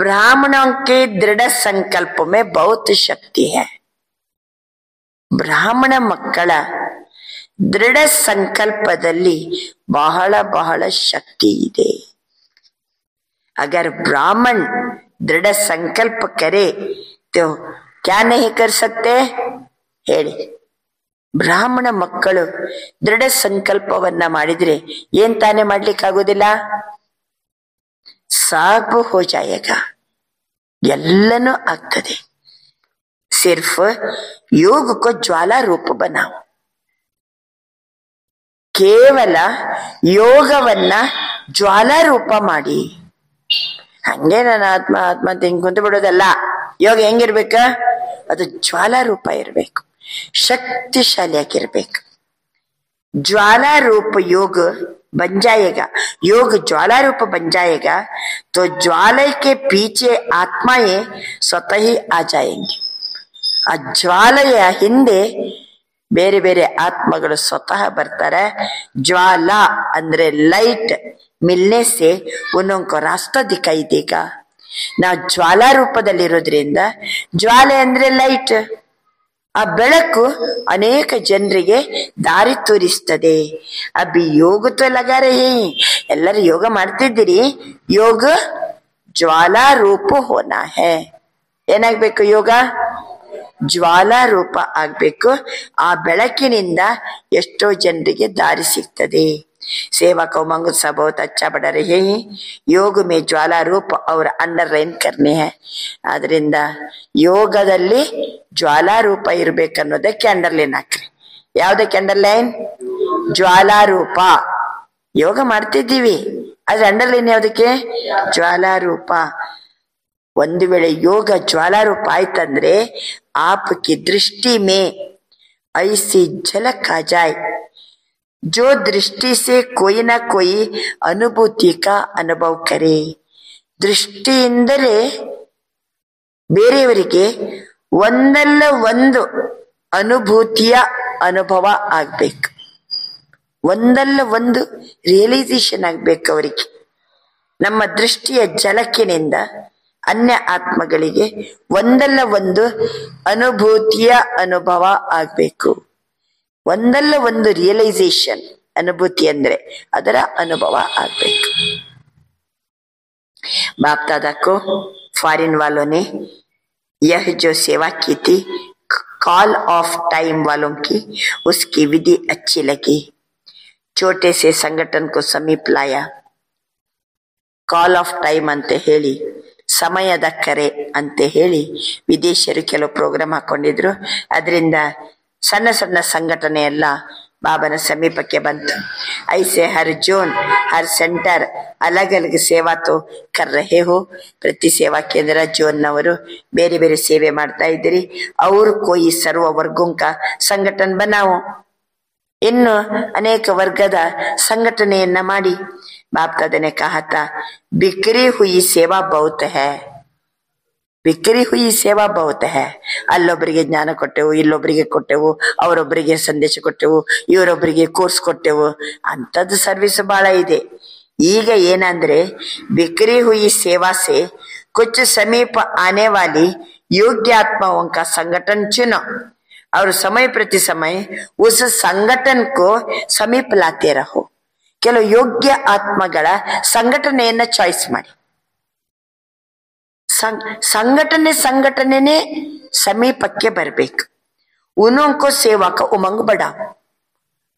S2: ब्राह्मणों के दृढ़ संकल्प में बहुत शक्ति है. ಬ್ರಾಹ್ಮಣ ಮಕ್ಕಳ ದೃಢ ಸಂಕಲ್ಪದಲ್ಲಿ ಬಹಳ ಬಹಳ ಶಕ್ತಿ ಇದೆ. अगर ब्राह्मण दृढ़ संकल्प करे तो क्या नहीं कर सकते ಹೇಳಿ. ಬ್ರಾಹ್ಮಣ ಮಕ್ಕಳು ದೃಢ ಸಂಕಲ್ಪವನ್ನ ಮಾಡಿದ್ರೆ ಏನ್ ತಾನೇ ಮಾಡ್ಲಿಕ್ಕಾಗೋದಿಲ್ಲ, ಸಾಬ್ ಹೋ ಜಾಯೇಗಾ, ಎಲ್ಲನೂ ಆಗ್ತದೆ. ಸಿರ್ಫ್ ಯೋಗ ಕೋ ಜ್ವಾಲಾ ರೂಪ ಬನಾವು. ಕೇವಲ ಯೋಗವನ್ನ ಜ್ವಾಲಾ ರೂಪ ಮಾಡಿ. ಹಂಗೆ ನಾನು ಆತ್ಮ ಆತ್ಮ ಅಂತ ಹಿಂಗ್ ಕುಂತು ಬಿಡೋದಲ್ಲ. ಯೋಗ ಹೆಂಗಿರ್ಬೇಕ, ಅದು ಜ್ವಾಲಾ ರೂಪ ಇರ್ಬೇಕು, शक्तिशालियागिर्ಬೇಕು. ज्वाला रूप योग बन जाएगा. योग ज्वाला रूप बन जाएगा तो ज्वाला के पीछे आत्माएं स्वतः ही आ जाएंगे. आ ज्वाಲೆಯ ಹಿಂದೆ ಬೇರೆ ಬೇರೆ ಆತ್ಮಗಳು ಸ್ವತಃ ಬರ್ತಾರೆ. ज्वाला ಅಂದ್ರೆ ಲೈಟ್ मिलने से उनको रास्ता दिखाई देगा. ನಾವು ಜ್ವಾಲಾ ರೂಪದಲ್ಲಿರೋದ್ರಿಂದ ಜ್ವಾಲೆ ಅಂದ್ರೆ ಲೈಟ್, ಆ ಬೆಳಕು ಅನೇಕ ಜನರಿಗೆ ದಾರಿ ತೋರಿಸ್ತದೆ. ಅಭಿ ಯೋಗ ತೋ ಲಗಾ ರಹೇ, ಎಲ್ಲರೂ ಯೋಗ ಮಾಡ್ತಿದ್ದೀರಿ. ಯೋಗ ಜ್ವಾಲಾ ರೂಪ ಹೋನಾ ಹೇ. ಏನಾಗ್ಬೇಕು, ಯೋಗ ಜ್ವಾಲಾ ರೂಪ ಆಗ್ಬೇಕು. ಆ ಬೆಳಕಿನಿಂದ ಎಷ್ಟೋ ಜನರಿಗೆ ದಾರಿ ಸಿಗ್ತದೆ. सेवा का उमंग उत्साह बहुत अच्छा बढ़ रहे हैं. योग में ज्वाला रूप और अंडरलाइन करने हैं. ಆದ್ರಿಂದ ಯೋಗದಲ್ಲಿ ಜ್ವಾಲಾ ರೂಪ ಇರ್ಬೇಕನ್ನೋದಕ್ಕೆ ಅಂಡರ್ಲೈನ್ ಹಾಕ್ರಿ. ಯಾವ್ದಕ್ಕೆ ಅಂಡರ್ಲೈನ್? ಜ್ವಾಲಾ ರೂಪ. ಯೋಗ ಮಾಡ್ತಿದ್ದೀವಿ, ಆದ್ರೆ ಅಂಡರ್ಲೈನ್ ಯಾವ್ದಕ್ಕೆ? ಜ್ವಾಲಾ ರೂಪ. ಒಂದು ವೇಳೆ ಯೋಗ ಜ್ವಾಲಾ ರೂಪ ಆಯ್ತಂದ್ರೆ ಆಪ್ಕಿ ದೃಷ್ಟಿ ಮೇ ಐಸಿ ಝಲಕ್ ಆ ಜಾಯ್ जो दृष्टि से कोई ना कोई अनुभूति का अनुभव करे. ದೃಷ್ಟಿಯಿಂದಲೇ ಬೇರೆಯವರಿಗೆ ಒಂದಲ್ಲ ಒಂದು ಅನುಭೂತಿಯ ಅನುಭವ ಆಗ್ಬೇಕು, ಒಂದಲ್ಲ ಒಂದು ರಿಯಲೈಸೇಷನ್ ಆಗ್ಬೇಕು ಅವರಿಗೆ. ನಮ್ಮ ದೃಷ್ಟಿಯ ಝಲಕಿನಿಂದ ಅನ್ಯ ಆತ್ಮಗಳಿಗೆ ಒಂದಲ್ಲ ಒಂದು ಅನುಭೂತಿಯ ಅನುಭವ ಆಗ್ಬೇಕು. ಒಂದಲ್ಲ ಒಂದು ರಿಯಲೈಸೇಷನ್, ಅನುಭೂತಿ ಅಂದ್ರೆ ಅದರ ಅನುಭವ ಆಗ್ಬೇಕು. बाप दादा को फॉरेन वालों ने यह जो सेवा की थी कॉल ऑफ टाइम वालों की, उसकी विधि अच्छी लगी. छोटे से संगठन को समीप लाया. ಕಾಲ್ ಆಫ್ ಟೈಮ್ ಅಂತ ಹೇಳಿ, ಸಮಯದ ಕರೆ ಅಂತ ಹೇಳಿ ವಿದೇಶಿಯರು ಕೆಲವು ಪ್ರೋಗ್ರಾಮ್ ಹಾಕೊಂಡಿದ್ರು. ಅದರಿಂದ ಸಣ್ಣ ಸಣ್ಣ ಸಂಘಟನೆ ಎಲ್ಲ ಬಾಬನ ಸಮೀಪಕ್ಕೆ ಬಂತು. ಐಸೆ ಹರ್ ಜೋನ್ ಹರ್ ಸೆಂಟರ್ ಅಲಗ್ ಅಲಗ್ ಸೇವಾ ತೋ ಕರ್ ರಹೆ ಹೋ. ಪ್ರತಿ ಸೇವಾ ಕೇಂದ್ರ ಜೋನ್ನವರು ಬೇರೆ ಬೇರೆ ಸೇವೆ ಮಾಡ್ತಾ ಇದ್ದೀರಿ. ಅವ್ರು ಕೋಯಿ ಸರ್ವ ವರ್ಗೋಂಕ ಸಂಘಟನೆ ಬನಾವೋ, ಇನ್ನು ಅನೇಕ ವರ್ಗದ ಸಂಘಟನೆಯನ್ನ ಮಾಡಿ. ಬಾಪ್ ದಾದಾ ने कहा था बिखरी हुई सेवा बहुत है, ಬಿಕ್ಕರಿ ಹುಯಿ ಸೇವಾ ಬಹುತ ಹೇ. ಅಲ್ಲೊಬ್ಬರಿಗೆ ಜ್ಞಾನ ಕೊಟ್ಟೆವು, ಇಲ್ಲೊಬ್ಬರಿಗೆ ಕೊಟ್ಟೆವು, ಅವರೊಬ್ಬರಿಗೆ ಸಂದೇಶ ಕೊಟ್ಟೆವು, ಇವರೊಬ್ಬರಿಗೆ ಕೋರ್ಸ್ ಕೊಟ್ಟೆವು. ಅಂಥದ್ದು ಸರ್ವಿಸ್ ಬಹಳ ಇದೆ. ಈಗ ಏನಂದ್ರೆ ಬಿಕ್ಕರಿ ಹುಯಿ ಸೇವಾ ಸೆ ಕುछ समीप आने वाली योग्य आत्माओं का संगठन चुनो और समय प्रति समय उस संगठन को समीप लाते रहो. ಕೆಲವು ಯೋಗ್ಯ ಆತ್ಮಗಳ ಸಂಘಟನೆಯನ್ನ ಚಾಯ್ಸ್ ಮಾಡಿ. ಸಂಘಟನೆನೇ ಸಮೀಪಕ್ಕೆ ಬರಬೇಕು. ಉನೋಂಕೋ ಸೇವಾಕ ಉಮಂಗ್ ಬಡ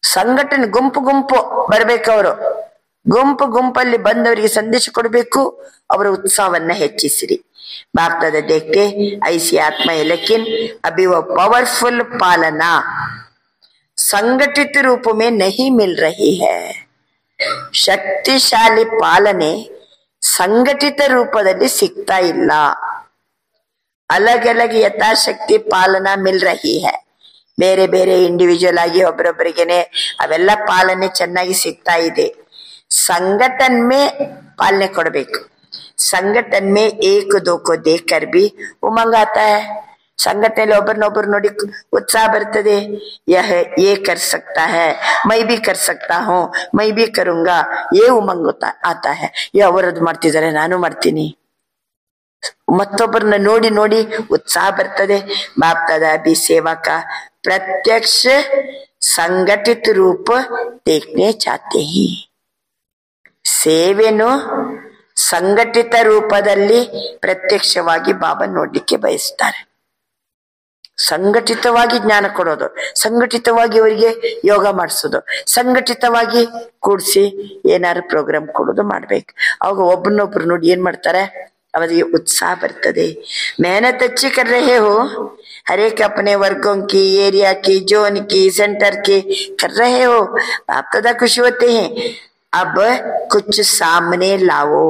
S2: ಸಂಘಟನೆ ಗುಂಪು ಬರ್ಬೇಕವರು. ಗುಂಪಲ್ಲಿ ಬಂದವರಿಗೆ ಸಂದೇಶ ಕೊಡಬೇಕು, ಅವರ ಉತ್ಸಾಹವನ್ನ ಹೆಚ್ಚಿಸಿರಿ. बाप दादा देखते ऐसी आत्मा है, लेकिन अभी वो पावरफुल पालना संगठित रूप में नहीं मिल रही है. ಶಕ್ತಿಶಾಲಿ ಪಾಲನೆ ಸಂಘಟಿತ ರೂಪದಲ್ಲಿ ಸಿಗ್ತಾ ಇಲ್ಲ. ಅಲಗ್ ಅಲಗ್ ಯಥಾಶಕ್ತಿ ಪಾಲನಾ ಮಿಲ್ ರಹಿ ಹೈ. ಬೇರೆ ಬೇರೆ ಇಂಡಿವಿಜುವಲ್ ಆಗಿ ಒಬ್ಬರೊಬ್ಬರಿಗೆನೆ ಅವೆಲ್ಲ ಪಾಲನೆ ಚೆನ್ನಾಗಿ ಸಿಗ್ತಾ ಇದೆ. ಸಂಘಟನ್ ಮೇ ಪಾಲನೆ ಕೊಡಬೇಕು. संगठन में एक दो को देखकर भी उमंग आता है. संगठन ಒಬ್ಬರನ್ನೊಬ್ಬರು ನೋಡಿ उत्साह बरतदे. यह ये कर सकता है, मैं भी कर सकता हूँ, मैं भी करूंगा, ये उमंग आता है. ಅವರದ್ದು ಮಾಡ್ತಿದ್ದಾರೆ, ನಾನು ಮಾಡ್ತೀನಿ. ಮತ್ತೊಬ್ಬರನ್ನ ನೋಡಿ ನೋಡಿ ಉತ್ಸಾಹ ಬರ್ತದೆ. बाप दादा भी सेवा का प्रत्यक्ष संगठित रूप देखने चाहते हैं. ಸೇವೆನು ಸಂಘಟಿತ ರೂಪದಲ್ಲಿ ಪ್ರತ್ಯಕ್ಷವಾಗಿ ಬಾಬಾ ನೋಡ್ಲಿಕ್ಕೆ ಬಯಸ್ತಾರೆ. ಸಂಘಟಿತವಾಗಿ ಜ್ಞಾನ ಕೊಡೋದು, ಸಂಘಟಿತವಾಗಿ ಅವರಿಗೆ ಯೋಗ ಮಾಡಿಸೋದು, ಸಂಘಟಿತವಾಗಿ ಕೂಡಿಸಿ ಏನಾದ್ರು ಪ್ರೋಗ್ರಾಮ್ ಕೊಡೋದು ಮಾಡ್ಬೇಕು. ಅವಾಗ ಒಬ್ಬರನ್ನೊಬ್ರು ನೋಡಿ ಏನ್ ಮಾಡ್ತಾರೆ, ಅವರಿಗೆ उत्साह बरतदे. मेहनत अच्छी कर रहे हो, हर एक अपने वर्गों की, एरिया की, जोन की, सेंटर की कर रहे हो. आप दादा खुश होते हैं. अब कुछ सामने लाओ.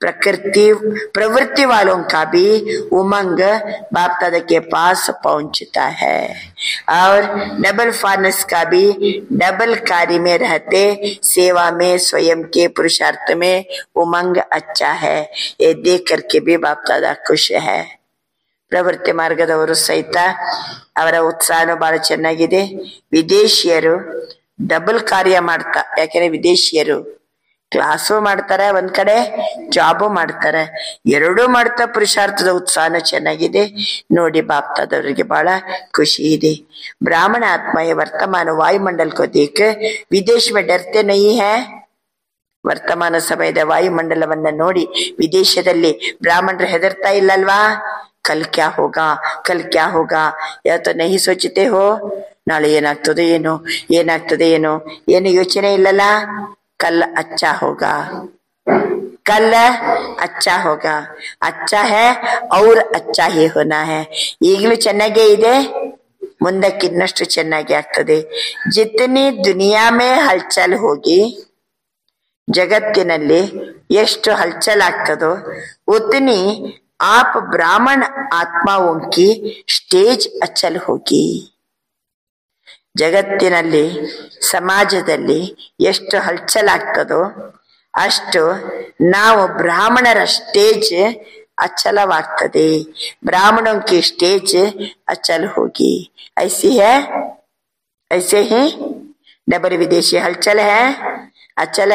S2: प्रवृत्ति वालों का भी उमंग बाप दादा के पास पहुंचता है, और डबल फानस का भी डबल कार्य में रहते सेवा में स्वयं के पुरुषार्थ में उमंग अच्छा है. ये देख करके भी बाप दादा खुश है. ಪ್ರವೃತ್ತಿ ಮಾರ್ಗದವರು ಸಹಿತ ಅವರ ಉತ್ಸಾಹನೂ ಬಹಳ ಚೆನ್ನಾಗಿದೆ. ವಿದೇಶಿಯರು ಡಬಲ್ ಕಾರ್ಯ ಮಾಡ್ತಾ, ಯಾಕೆಂದ್ರೆ ವಿದೇಶಿಯರು ಕ್ಲಾಸು ಮಾಡ್ತಾರೆ, ಒಂದ್ ಕಡೆ ಜಾಬು ಮಾಡ್ತಾರೆ, ಎರಡೂ ಮಾಡ್ತಾ ಪುರುಷಾರ್ಥದ ಉತ್ಸಾಹನೂ ಚೆನ್ನಾಗಿದೆ. ನೋಡಿ ಬಾಪ್ತಾದವರಿಗೆ ಬಹಳ ಖುಷಿ ಇದೆ. ಬ್ರಾಹ್ಮಣ ಆತ್ಮ ವರ್ತಮಾನ ವಾಯುಮಂಡಲ್ ಕೋ ದೇಖ ವಿದೇಶ ಮೇ ಡರ್ತೆ ನಹೀ ಹೈ. ವರ್ತಮಾನ ಸಮಯದ ವಾಯುಮಂಡಲವನ್ನ ನೋಡಿ ವಿದೇಶದಲ್ಲಿ ಬ್ರಾಹ್ಮಣರು ಹೆದರ್ತಾ ಇಲ್ಲಲ್ವಾ. ಕಲ್ ಕ್ಯಾ ಹೋಗಾ ಯಾ ತೋ ನಹಿ ಸೋಚತೆ ಹೋ. ನಾಳೆ ಏನಾಗ್ತದೆ ಏನೋ ಏನು ಯೋಚನೆ ಇಲ್ಲಲ್ಲ. ಕಲ್ ಅಚ್ಚಾ ಹೋಗಾ ಅಚ್ಚಾ ಹೈ ಔರ್ ಅಚ್ಚಾ ಹಿ ಹೋನಾ ಹೈ. ಈಗಲೂ ಚೆನ್ನಾಗೇ ಇದೆ, ಮುಂದಕ್ಕಿನ್ನಷ್ಟು ಚೆನ್ನಾಗಿ ಆಗ್ತದೆ. ಜಿತನಿ ದುನಿಯಾ ಮೇ ಹಲ್ಚಲ್ ಹೋಗಿ, ಜಗತ್ತಿನಲ್ಲಿ ಎಷ್ಟು ಹಲ್ಚಲ್ ಆಗ್ತದೋ ಉತನಿ आप ब्राह्मण आत्माओं की स्टेज अचल होगी. ಜಗತ್ತಿನಲ್ಲಿ ಸಮಾಜದಲ್ಲಿ ಎಷ್ಟು ಹಲ್ಚಲ್ ಆಗ್ತದೋ ಅಷ್ಟು ನಾವು ಬ್ರಾಹ್ಮಣರ ಸ್ಟೇಜ್ ಅಚಲವಾಗ್ತದೆ. ब्राह्मणों की स्टेज अचल होगी. ऐसे ही डबल विदेशी हलचल है, अचल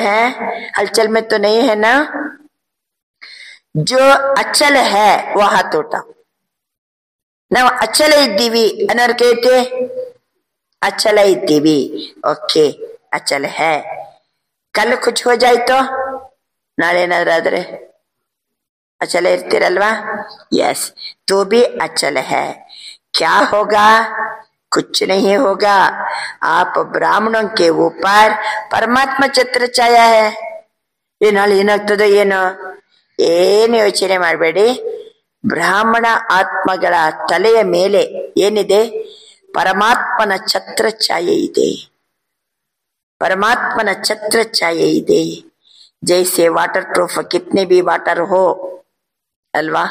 S2: है. हलचल में तो नहीं है ना. जो अचल है वह तोಟ. ನಾವು ಅಚಲ ಇದ್ದೀವಿ ಅನ್ನೋರು ಕೇಳ್ತೆ, ಅಚಲ ಇದ್ದೀವಿ, ಓಕೆ ಅಚಲ ಹೈ. ಕಲ್ ಕುಚ್ ಹೋ ಜಾಯ್ತೋ, ನಾಳೆ ಏನಾದ್ರೂ ಆದ್ರೆ ಅಚಲ ಇರ್ತೀರಲ್ವಾ. यस, तो भी अचल है. क्या होगा? कुछ नहीं होगा. आप ब्राह्मणों के ऊपर परमात्मा छत्र छाया है. ये नाಳೆ ಏನಾಗ್ತದೆ ಏನೋ ಏನು ಯೋಚನೆ ಮಾಡಬೇಡಿ. ಬ್ರಾಹ್ಮಣ ಆತ್ಮಗಳ ತಲೆಯ ಮೇಲೆ ಏನಿದೆ? ಪರಮಾತ್ಮನ ಛತ್ರ ಛಾಯೆ ಇದೆ. परमात्मा छत्र छाये ಇದೆ. जैसे वाटर प्रूफ कितने भी वाटर हो ಅಲ್ವಾ.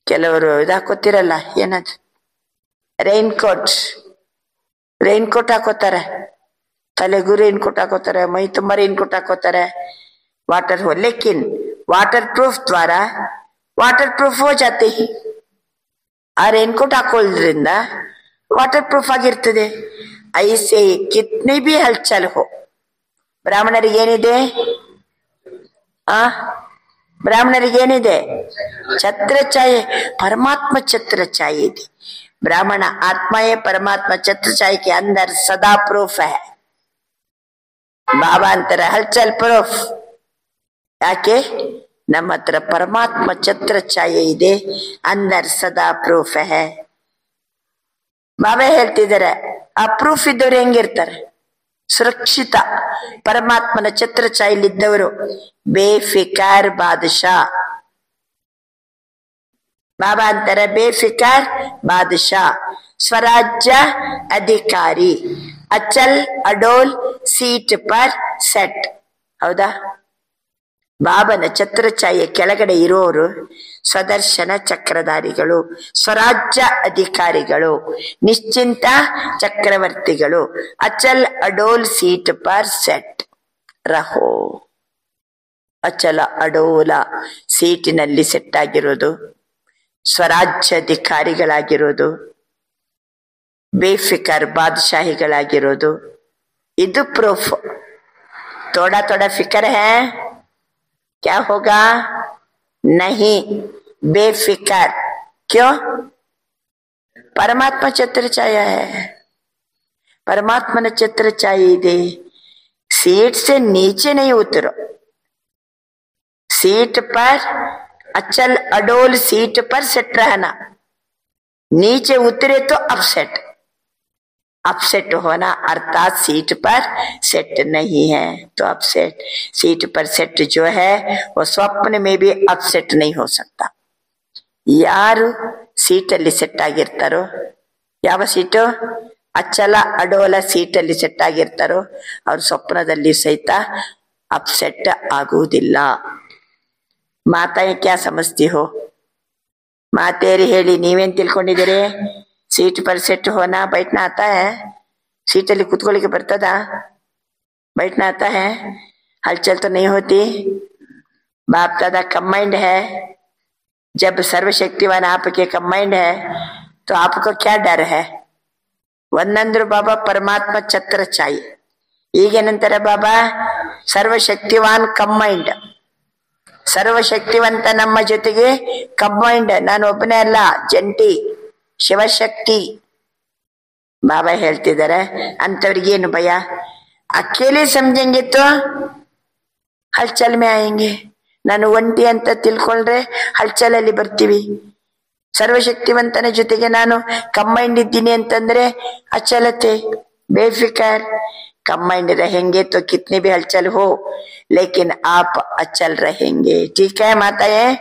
S2: ಕೆಲವರು ಇದಾಕೋತಿರಲ್ಲ, ಏನದು ರೈನ್ ಕೋಟ್ ಹಾಕೋತಾರೆ, ತಲೆಗೂ ರೈನ್ ಕೋಟ್ ಹಾಕೋತಾರೆ, ಮೈ ತುಂಬಾ ರೈನ್ ಕೋಟ್ ಹಾಕೋತಾರೆ. वाटर हो, लेकिन वाटर प्रूफ द्वारा वाटर प्रूफ हो जाते ही. ಆ ರೈನ್ ಕೋಟ್ ಹಾಕೊಳ್ಳೋದ್ರಿಂದ ವಾಟರ್ ಪ್ರೂಫ್ ಆಗಿರ್ತದೆ. ಐಸೆ ಕಿತ್ನೆ ಬಿ ಹಲ್ಚಲ್ ಹೋ, ಬ್ರಾಹ್ಮಣರಿಗೇನಿದೆ? ಬ್ರಾಹ್ಮಣರಿಗೇನಿದೆ? ಛತ್ರ ಛಾಯೆ, परमात्मा छत्र छाये ಇದೆ. ब्राह्मण आत्मा है, परमात्मा छत्र छाये के अंदर सदा प्रूफ है. ಬಾಬಾ ಅಂತಾರೆ ಹಲ್ಚಲ್ ಪ್ರೂಫ್. ಯಾಕೆ? ನಮ್ಮ ಹತ್ರ ಪರಮಾತ್ಮ ಛತ್ರ ಛಾಯೆ ಇದೆ, ಅಂದರ್ ಸದಾ ಪ್ರೂಫ್ ಹೇ. ಬಾಬಾ ಹೇಳ್ತಿದ್ದಾರೆ ಆ ಪ್ರೂಫ್ ಇದ್ದವ್ರು ಹೆಂಗಿರ್ತಾರೆ? ಸುರಕ್ಷಿತ ಪರಮಾತ್ಮನ ಛತ್ರ ಛಾಯೆಯಲ್ಲಿದ್ದವರು. ಬೇಫಿಕಾರ್ ಬಾದಶಾ. ಬಾಬಾ ಅಂತಾರೆ ಬೇಫಿಕಾರ್ ಬಾದಶಾ, ಸ್ವರಾಜ್ಯ ಅಧಿಕಾರಿ, ಅಚಲ್ ಅಡೋಲ್ ಸೀಟ್ ಪರ್ ಸೆಟ್. ಹೌದಾ? ಬಾಬನ ಛತ್ರ ಛಾಯೆ ಕೆಳಗಡೆ ಇರೋರು ಸ್ವದರ್ಶನ ಚಕ್ರಧಾರಿಗಳು, ಸ್ವರಾಜ್ಯ ಅಧಿಕಾರಿಗಳು, ನಿಶ್ಚಿಂತ ಚಕ್ರವರ್ತಿಗಳು. ಅಚಲ್ ಅಡೋಲ್ ಸೀಟ್ ಪರ್ ಸೆಟ್ ರಹೋ. ಅಚಲ ಅಡೋಲ ಸೀಟಿನಲ್ಲಿ ಸೆಟ್ ಆಗಿರೋದು, ಸ್ವರಾಜ್ಯಾಧಿಕಾರಿಗಳಾಗಿರೋದು, ಬೇಫಿಕರ್ ಬಾದಶಾಹಿಗಳಾಗಿರೋದು. ಇದು ಪ್ರೂಫ್. थोड़ा थोड़ा फिक्र है, क्या होगा? नहीं, बेफिक्र. क्यों? परमात्मा ಛತ್ರ ಛಾಯೆ है. परमात्मा ने ಛತ್ರ ಛಾಯೆ ಇದೆ. सीट से नीचे नहीं उतरो, सीट पर अचल अडोल सीट पर सेट रहना. नीचे उतरे तो अपसेट. अपसेट होना अर्थात सीट पर सेट नहीं है तो अपसेट. सीट पर सेट जो है वो स्वप्न में भी अपसेट नहीं हो सकता. ಯಾರು ಸೀಟಲ್ಲಿ ಸೆಟ್ ಆಗಿರ್ತಾರೋ, ಯಾವ ಸೀಟು? ಅಚಲ ಅಡೋಲ ಸೀಟಲ್ಲಿ ಸೆಟ್ ಆಗಿರ್ತಾರೋ ಅವ್ರ ಸ್ವಪ್ನದಲ್ಲಿ ಸಹಿತ ಅಪ್ಸೆಟ್ ಆಗುವುದಿಲ್ಲ. ಮಾತಾಯಿ ಕ್ಯಾ ಸಮಜ್ತಿ ಹೋ? ಮಾತೇರಿ ಹೇಳಿ, ನೀವೇನ್ ತಿಳ್ಕೊಂಡಿದ್ದೀರಿ? सीट पर सेट होना, बैठना आता है? सीटಲ್ಲಿ ಕೂತ್ಕೊಳ್ಳಿಕ್ಕೆ ಬರ್ತದ? बैठना आता है? हलचल तो नहीं होती? बाप दादा कंबाइंड है. जब सर्वशक्तिवान आपके कंबाइंड है तो आपको क्या डर है? ಒಂದಂದ್ರು ಬಾಬಾ ಪರಮಾತ್ಮ ಛತ್ರ ಛಾಯೆ. ಈಗೇನಂತಾರೆ ಬಾಬಾ? ಸರ್ವಶಕ್ತಿವಾನ್ ಕಂಬೈಂಡ್. ಸರ್ವಶಕ್ತಿವಂತ ನಮ್ಮ ಜೊತೆಗೆ ಕಂಬೈಂಡ್. ನಾನು ಒಬ್ಬನೇ ಅಲ್ಲ, ಜಂಟಿ ಶಿವಶಕ್ತಿ. ಬಾಬಾ ಹೇಳ್ತಿದ್ದಾರೆ ಅಂತವ್ರಿಗೇನು ಭಯ? ಅಕೇಲೆ ಸಮझेंगे तो ಹಲ್ಚಲ್ ಮೇ ಆಯೆಂಗೆ. ನಾನು ಒಂಟಿ ಅಂತ ತಿಳ್ಕೊಂಡ್ರೆ ಹಲ್ಚಲಲ್ಲಿ ಬರ್ತೀವಿ. ಸರ್ವಶಕ್ತಿವಂತನ ಜೊತೆಗೆ ನಾನು ಕಂಬೈಂಡ್ ಇದ್ದೀನಿ ಅಂತಂದ್ರೆ ಅಚಲತೆ, ಬೇಫಿಕರ್. कंबाइंड रहेंगे तो कितनी भी हलचल हो लेकिन आप अचल रहेंगे. ठीक है माताएं?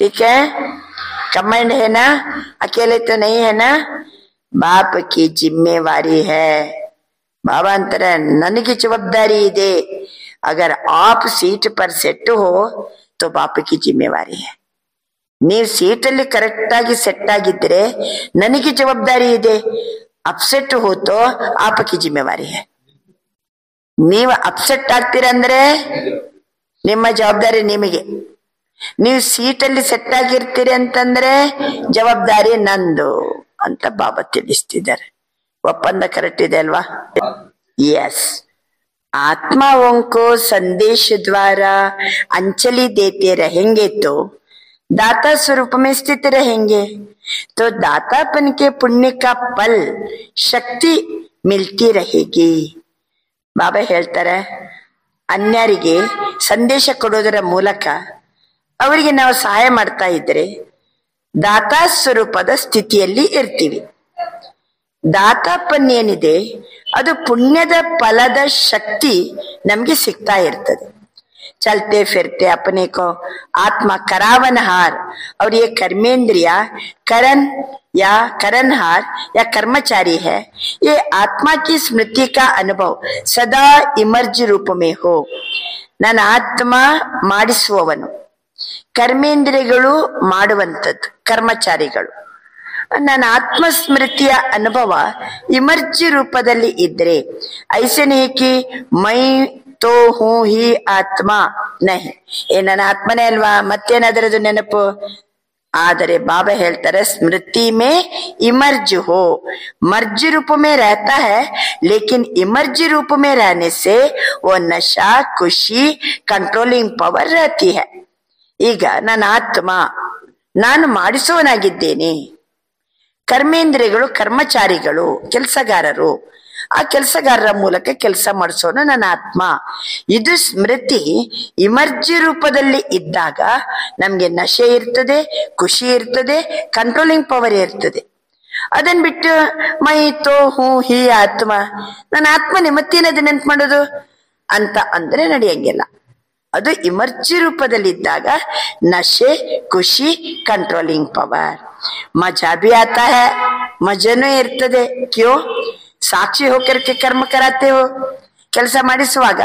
S2: ठीक है? कंबाइंड है ना, अकेले तो नहीं है ना. बाप की जिम्मेवारी है. बाबा अंतर ನನಗೆ जवाबदारी ಇದೆ. अगर आप सीट पर सेट हो तो बाप की जिम्मेवारी है. ನೀವು ಸೀಟಲ್ಲಿ ಕರೆಕ್ಟ್ ಆಗಿ ಸೆಟ್ ಆಗಿದ್ರೆ ನನಗೆ ಜವಾಬ್ದಾರಿ ಇದೆ. ಅಪ್ಸೆಟ್ ಹೋತೋ ಆಪಕಿ ಜಿಮ್ಮೆವಾರಿ है. ನೀವು ಅಪ್ಸೆಟ್ ಆಗ್ತೀರಂದ್ರೆ ನಿಮ್ಮ ಜವಾಬ್ದಾರಿ ನಿಮಗೆ. ನೀವು ಸೀಟಲ್ಲಿ ಸೆಟ್ ಆಗಿರ್ತೀರಿ ಅಂತಂದ್ರೆ ಜವಾಬ್ದಾರಿ ನಂದು ಅಂತ ಬಾಬಾ ತಿಳಿಸ್ತಿದ್ದಾರೆ. ಒಪ್ಪಂದ ಕರೆಕ್ಟ್ ಇದೆ ಅಲ್ವಾ? यस. आत्माओं को संदेश द्वारा अंजलि देते रहेंगे तो दाता स्वरूप में स्थित रहेंगे. तो दातापन के पुण्य का फल शक्ति मिलती रहेगी. ಬಾಬಾ ಹೇಳ್ತಾರೆ ಅನ್ಯರಿಗೆ ಸಂದೇಶ ಕೊಡೋದರ ಮೂಲಕ ಅವರಿಗೆ ನಾವು ಸಹಾಯ ಮಾಡ್ತಾ ಇದ್ರೆ ದಾತಾ ಸ್ವರೂಪದ ಸ್ಥಿತಿಯಲ್ಲಿ ಇರ್ತೀವಿ. ದಾತಾಪನ್ ಏನಿದೆ ಅದು ಪುಣ್ಯದ ಫಲದ ಶಕ್ತಿ ನಮ್ಗೆ ಸಿಗ್ತಾ ಇರ್ತದೆ. चलते फिरते अपने को आत्मा करावनहार और ये कर्मेंद्रिया करण या करणहार या कर्मचारी है. ये आत्मा की स्मृति का अनुभव सदा इमर्ज रूप में हो. ನನ್ನ ಆತ್ಮ ಮಾಡಿಸುವವನು, ಕರ್ಮೇಂದ್ರಿಯಗಳು ಮಾಡುವಂಥದ್ದು ಕರ್ಮಚಾರಿಗಳು. ನನ್ನ ಆತ್ಮ ಸ್ಮೃತಿಯ ಅನುಭವ ಇಮರ್ಜಿ ರೂಪದಲ್ಲಿ ಇದ್ರೆ ಐಸನೇಕಿ ಮೈ तो हूं ही आत्मा नहीं. ನನ್ನ ಆತ್ಮನೇ ಅಲ್ವಾ, ಮತ್ತೇನಾದ್ರದು ನೆನಪು? ಆದರೆ ಬಾಬಾ ಹೇಳ್ತಾರೆ स्मृति में इमर्ज हो. मर्ज रूप में रहता है लेकिन इमर्ज रूप में रहने से वो नशा, खुशी, कंट्रोलिंग पावर रहती है. ಈಗ ನನ್ನ ಆತ್ಮ ನಾನು ಮಾಡಿಸುವನಾಗಿದ್ದೇನೆ. ಕರ್ಮೇಂದ್ರಿಯಗಳು ಕರ್ಮಚಾರಿಗಳು, ಕೆಲಸಗಾರರು. ಆ ಕೆಲಸಗಾರರ ಮೂಲಕ ಕೆಲಸ ಮಾಡಿಸೋನು ನನ್ನ ಆತ್ಮ. ಇದು ಸ್ಮೃತಿ ಇಮರ್ಜಿ ರೂಪದಲ್ಲಿ ಇದ್ದಾಗ ನಮ್ಗೆ ನಶೆ ಇರ್ತದೆ, ಖುಷಿ ಇರ್ತದೆ, ಕಂಟ್ರೋಲಿಂಗ್ ಪವರ್ ಇರ್ತದೆ. ಅದನ್ ಬಿಟ್ಟು ಮೈ ತೋ ಹೂ ಹೀ ಆತ್ಮ, ನನ್ನ ಆತ್ಮನೇ ಮತ್ತೇನದು ನೆನ್ಪು ಮಾಡೋದು ಅಂತ ಅಂದ್ರೆ ನಡೆಯಂಗಿಲ್ಲ. ಅದು ಇಮರ್ಜಿ ರೂಪದಲ್ಲಿದ್ದಾಗ ನಶೆ, ಖುಷಿ, ಕಂಟ್ರೋಲಿಂಗ್ ಪವರ್. ಮಜಾ ಭಿ ಆತಾ ಹೈ, ಮಜನೂ ಇರ್ತದೆ. ಕ್ಯೋ? ಸಾಕ್ಷಿ ಹೋಕರ್ಕೆ ಕರ್ಮ ಕರಾತೆ ಹೋ. ಕೆಲಸ ಮಾಡಿಸುವಾಗ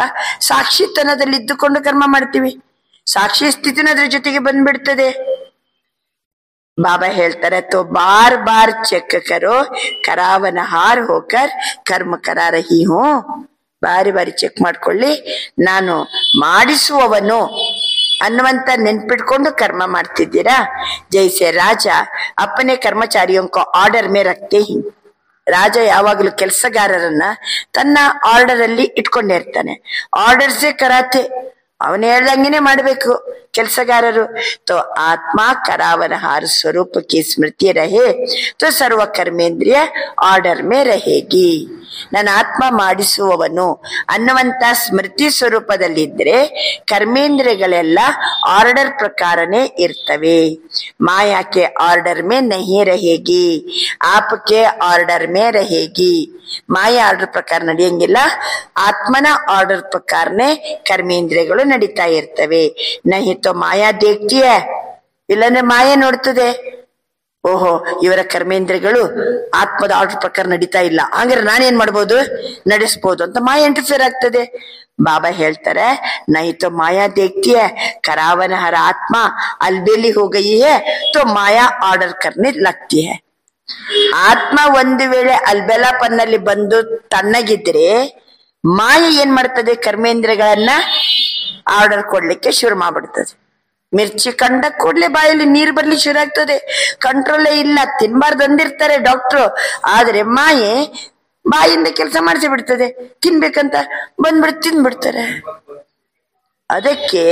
S2: ಸಾಕ್ಷಿತನದಲ್ಲಿ ಇದ್ದುಕೊಂಡು ಕರ್ಮ ಮಾಡ್ತೀವಿ, ಸಾಕ್ಷಿ ಸ್ಥಿತಿನ ಅದ್ರ ಜೊತೆಗೆ ಬಂದ್ಬಿಡ್ತದೆ. ಬಾಬಾ ಹೇಳ್ತಾರೆ, ತೋ ಬಾರ್ ಬಾರ್ ಚೆಕ್ ಕರೋ, ಕರಾವನ ಹಾರ್ ಹೋಕರ್ ಕರ್ಮ ಕರಾ ರಹಿ ಹೂ. ಬಾರಿ ಬಾರಿ ಚೆಕ್ ಮಾಡ್ಕೊಳ್ಳಿ, ನಾನು ಮಾಡಿಸುವವನು ಅನ್ನುವಂತ ನೆನ್ಪಿಟ್ಕೊಂಡು ಕರ್ಮ ಮಾಡ್ತಿದ್ದೀರಾ. ಜೈಸೆ ರಾಜ ಅಪ್ಪನೇ ಕರ್ಮಚಾರಿಯೋ ಕೋ ಆರ್ಡರ್ ಮೇ ರಕ್ತೆ ಹಿ. ರಾಜ ಯಾವಾಗಲೂ ಕೆಲಸಗಾರರನ್ನ ತನ್ನ ಆರ್ಡರ್ ಅಲ್ಲಿ ಇಟ್ಕೊಂಡಿರ್ತಾನೆ. ಆರ್ಡರ್ಸೇ ಕರಾತೆ, ಅವನು ಹೇಳ್ದಂಗೆನೆ ಮಾಡ್ಬೇಕು ಕೆಲಸಗಾರರು. तो आत्मा करावनहार स्वरूप की स्मृति रहे तो सर्व कर्मेंद्रिय ಆರ್ಡರ್ ಮೇ रहेगी. ನನ್ನ ಆತ್ಮ ಮಾಡಿಸುವವನು ಅನ್ನುವಂತ ಸ್ಮೃತಿ ಸ್ವರೂಪದಲ್ಲಿದ್ರೆ ಕರ್ಮೇಂದ್ರಿಯಗಳೆಲ್ಲ ಆರ್ಡರ್ ಪ್ರಕಾರನೇ ಇರ್ತವೆ. ಮಾಯಾಕೆ ಆರ್ಡರ್ ಮೇ ನಹಿ रहेगी, ಆಪ್ಕೆ ಆರ್ಡರ್ ಮೇ रहेगी. ಮಾಯಾ ಆರ್ಡರ್ ಪ್ರಕಾರ ನಡೆಯಂಗಿಲ್ಲ, ಆತ್ಮನ ಆರ್ಡರ್ ಪ್ರಕಾರನೇ ಕರ್ಮೇಂದ್ರಿಯಗಳು ನಡೀತಾ ಇರ್ತವೆ. ನಹಿ ತೋ ಮಾಯಾ ದೇಖ್ತಿ ಹೈ, ಇಲ್ಲಂದ್ರೆ ಮಾಯಾ ನೋಡ್ತದೆ, ಓಹೋ ಇವರ ಕರ್ಮೇಂದ್ರಿಯಗಳು ಆತ್ಮದ ಆರ್ಡರ್ ಪ್ರಕಾರ ನಡೀತಾ ಇಲ್ಲ, ಹಂಗಾರೆ ನಾನೇನ್ ಮಾಡ್ಬೋದು, ನಡೆಸ್ಬೋದು ಅಂತ ಮಾಯಾ ಇಂಟರ್ಫಿಯರ್ ಆಗ್ತದೆ. ಬಾಬಾ ಹೇಳ್ತಾರೆ, ನಹಿ ತೋ ಮಾಯಾ ದೇಖ್ತಿ ಹೈ, ಕರಾವನ ಹರ ಆತ್ಮ ಅಲ್ಬೇಲಿ ಹೋ ಗಯಿ ಹೈ ತೋ ಮಾಯಾ ಆರ್ಡರ್ ಕರ್ನೆ ಲಗ್ತಿ ಹೈ. ಆತ್ಮ ಒಂದು ವೇಳೆ ಅಲ್ಬೆಲಾಪನ್ನಲ್ಲಿ ಬಂದು ತಣ್ಣಗಿದ್ರೆ ಮಾಯ ಏನ್ ಮಾಡ್ತದೆ, ಕರ್ಮೇಂದ್ರಿಯಗಳನ್ನ ಆರ್ಡರ್ ಕೊಡ್ಲಿಕ್ಕೆ ಶುರು ಮಾಡ್ಬಿಡ್ತದೆ. ಮಿರ್ಚಿ ಕಂಡ ಕೂಡ್ಲೆ ಬಾಯಲ್ಲಿ ನೀರು ಬರ್ಲಿ ಶುರು ಆಗ್ತದೆ. ಕಂಟ್ರೋಲೇ ಇಲ್ಲ, ತಿನ್ಬಾರ್ದು ಅಂದಿರ್ತಾರೆ ಡಾಕ್ಟ್ರು, ಆದ್ರೆ ಮಾಯೆ ಬಾಯಿಂದ ಕೆಲಸ ಮಾಡಿಸಿ ಬಿಡ್ತದೆ. ತಿನ್ಬೇಕಂತ ಬಂದ್ಬಿಟ್ಟು ತಿಂದ್ಬಿಡ್ತಾರೆ. ಅದಕ್ಕೆ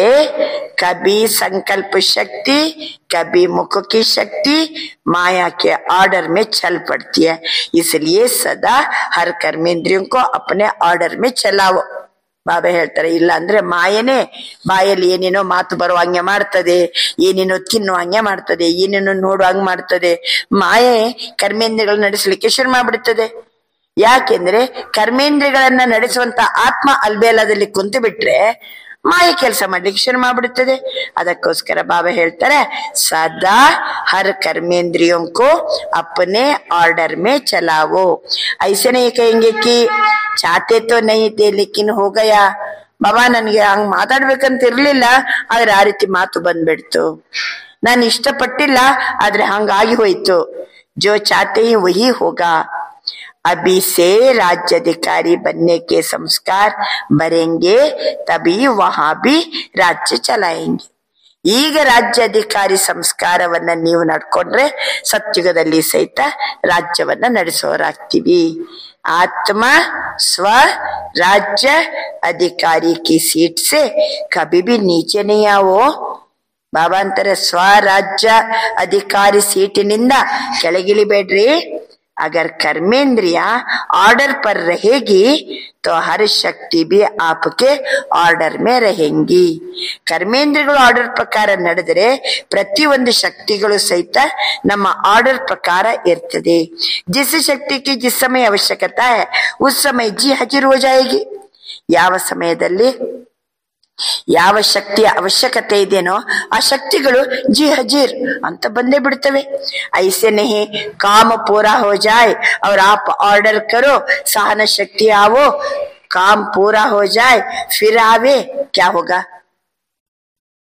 S2: ಕಭಿ ಸಂಕಲ್ಪ ಶಕ್ತಿ कभी मुख की शक्ति माया के ऑर्डर में चल पड़ती है. इसलिए सदा हर कर्मेंद्रियों को अपने ऑर्डर में चलाओ. ಬಾಬಾ ಹೇಳ್ತಾರೆ, ಇಲ್ಲ ಅಂದ್ರೆ ಮಾಯನೇ ಬಾಯಲ್ಲಿ ಏನೇನೋ ಮಾತು ಬರುವಂಗೆ ಮಾಡ್ತದೆ, ಏನೇನೋ ತಿನ್ನುವಂಗೆ ಮಾಡ್ತದೆ, ಏನೇನೋ ನೋಡುವಂಗೆ ಮಾಡ್ತದೆ. ಮಾಯೆ ಕರ್ಮೇಂದ್ರಿಯಗಳನ್ನ ನಡೆಸಲಿಕ್ಕೆ ಶುರು ಮಾಡ್ಬಿಡ್ತದೆ. ಯಾಕೆಂದ್ರೆ ಕರ್ಮೇಂದ್ರಿಯಗಳನ್ನ ನಡೆಸುವಂತ ಆತ್ಮ ಅಲ್ಬೇಲದಲ್ಲಿ ಕುಂತು ಬಿಟ್ರೆ ಮಾಯ ಕೆಲಸ ಮಾಡ್ಲಿಕ್ಕೆ ಶುರು ಮಾಡ್ಬಿಡುತ್ತದೆ. ಅದಕ್ಕೋಸ್ಕರ ಬಾಬಾ ಹೇಳ್ತಾರೆ, ಸದಾ ಹರ್ कर्मेंद्रियों को अपने ऑर्डर में चलाओ. ऐसे नहीं कहेंगे कि चाहते तो नहीं थे लेकिन हो गया. ಬಾಬಾ ನನ್ಗೆ ಹಂಗ್ ಮಾತಾಡ್ಬೇಕಂತ ಇರ್ಲಿಲ್ಲ, ಆದ್ರೆ ಆ ರೀತಿ ಮಾತು ಬಂದ್ಬಿಡ್ತು. ನಾನು ಇಷ್ಟಪಟ್ಟಿಲ್ಲ, ಆದ್ರೆ ಹಂಗಾಗಿ ಹೋಯ್ತು. जो चाहते ही वही होगा. अभी से राज्य अधिकारी बनने के संस्कार भरेंगे, तभी वहां भी राज्य चलाएंगे. ಈಗ ರಾಜ್ಯ ಅಧಿಕಾರಿ ಸಂಸ್ಕಾರವನ್ನ ನೀವು ನಡ್ಕೊಂಡ್ರೆ ಸತ್ಯುಗದಲ್ಲಿ ಸಹಿತ ರಾಜ್ಯವನ್ನ ನಡೆಸೋರಾಗ್ತೀವಿ. ಆತ್ಮ ಸ್ವ ರಾಜ್ಯ ಅಧಿಕಾರಿ ಕಿ ಸೀಟ್ ಸೆ ಕಭಿ ಭಿ ನೀಚೆ ನಹೀ ಆವೋ. ಬಾಬಾ ಅಂತಾರೆ, ಸ್ವರಾಜ್ಯ ಅಧಿಕಾರಿ ಸೀಟಿನಿಂದ ಕೆಳಗಿಳಿಬೇಡ್ರಿ. अगर कर्मेंद्रिया ऑर्डर पर रहेगी तो हर शक्ति भी आपके ऑर्डर में रहेंगी. ಕರ್ಮೇಂದ್ರಿಯಗಳು ಆರ್ಡರ್ ಪ್ರಕಾರ ನಡೆದರೆ ಪ್ರತಿಯೊಂದು ಶಕ್ತಿಗಳು ಸಹಿತ ನಮ್ಮ ಆರ್ಡರ್ ಪ್ರಕಾರ ಇರ್ತದೆ. जिस शक्ति की जिस समय आवश्यकता है उस समय जी हाजिर हो जाएगी. ಯಾವ ಸಮಯದಲ್ಲಿ ಯಾವ ಶಕ್ತಿಯ ಅವಶ್ಯಕತೆ ಇದೆನೋ ಆ ಶಕ್ತಿಗಳು ಜಿ ಹಜೀರ್ ಅಂತ ಬಂದೇ ಬಿಡ್ತವೆ. ಐಸೆ ನಹಿ काम पूरा हो जाए और आप ऑर्डर करो सहन शक्ति आवो, काम पूरा हो जाए फिर आवे, क्या होगा?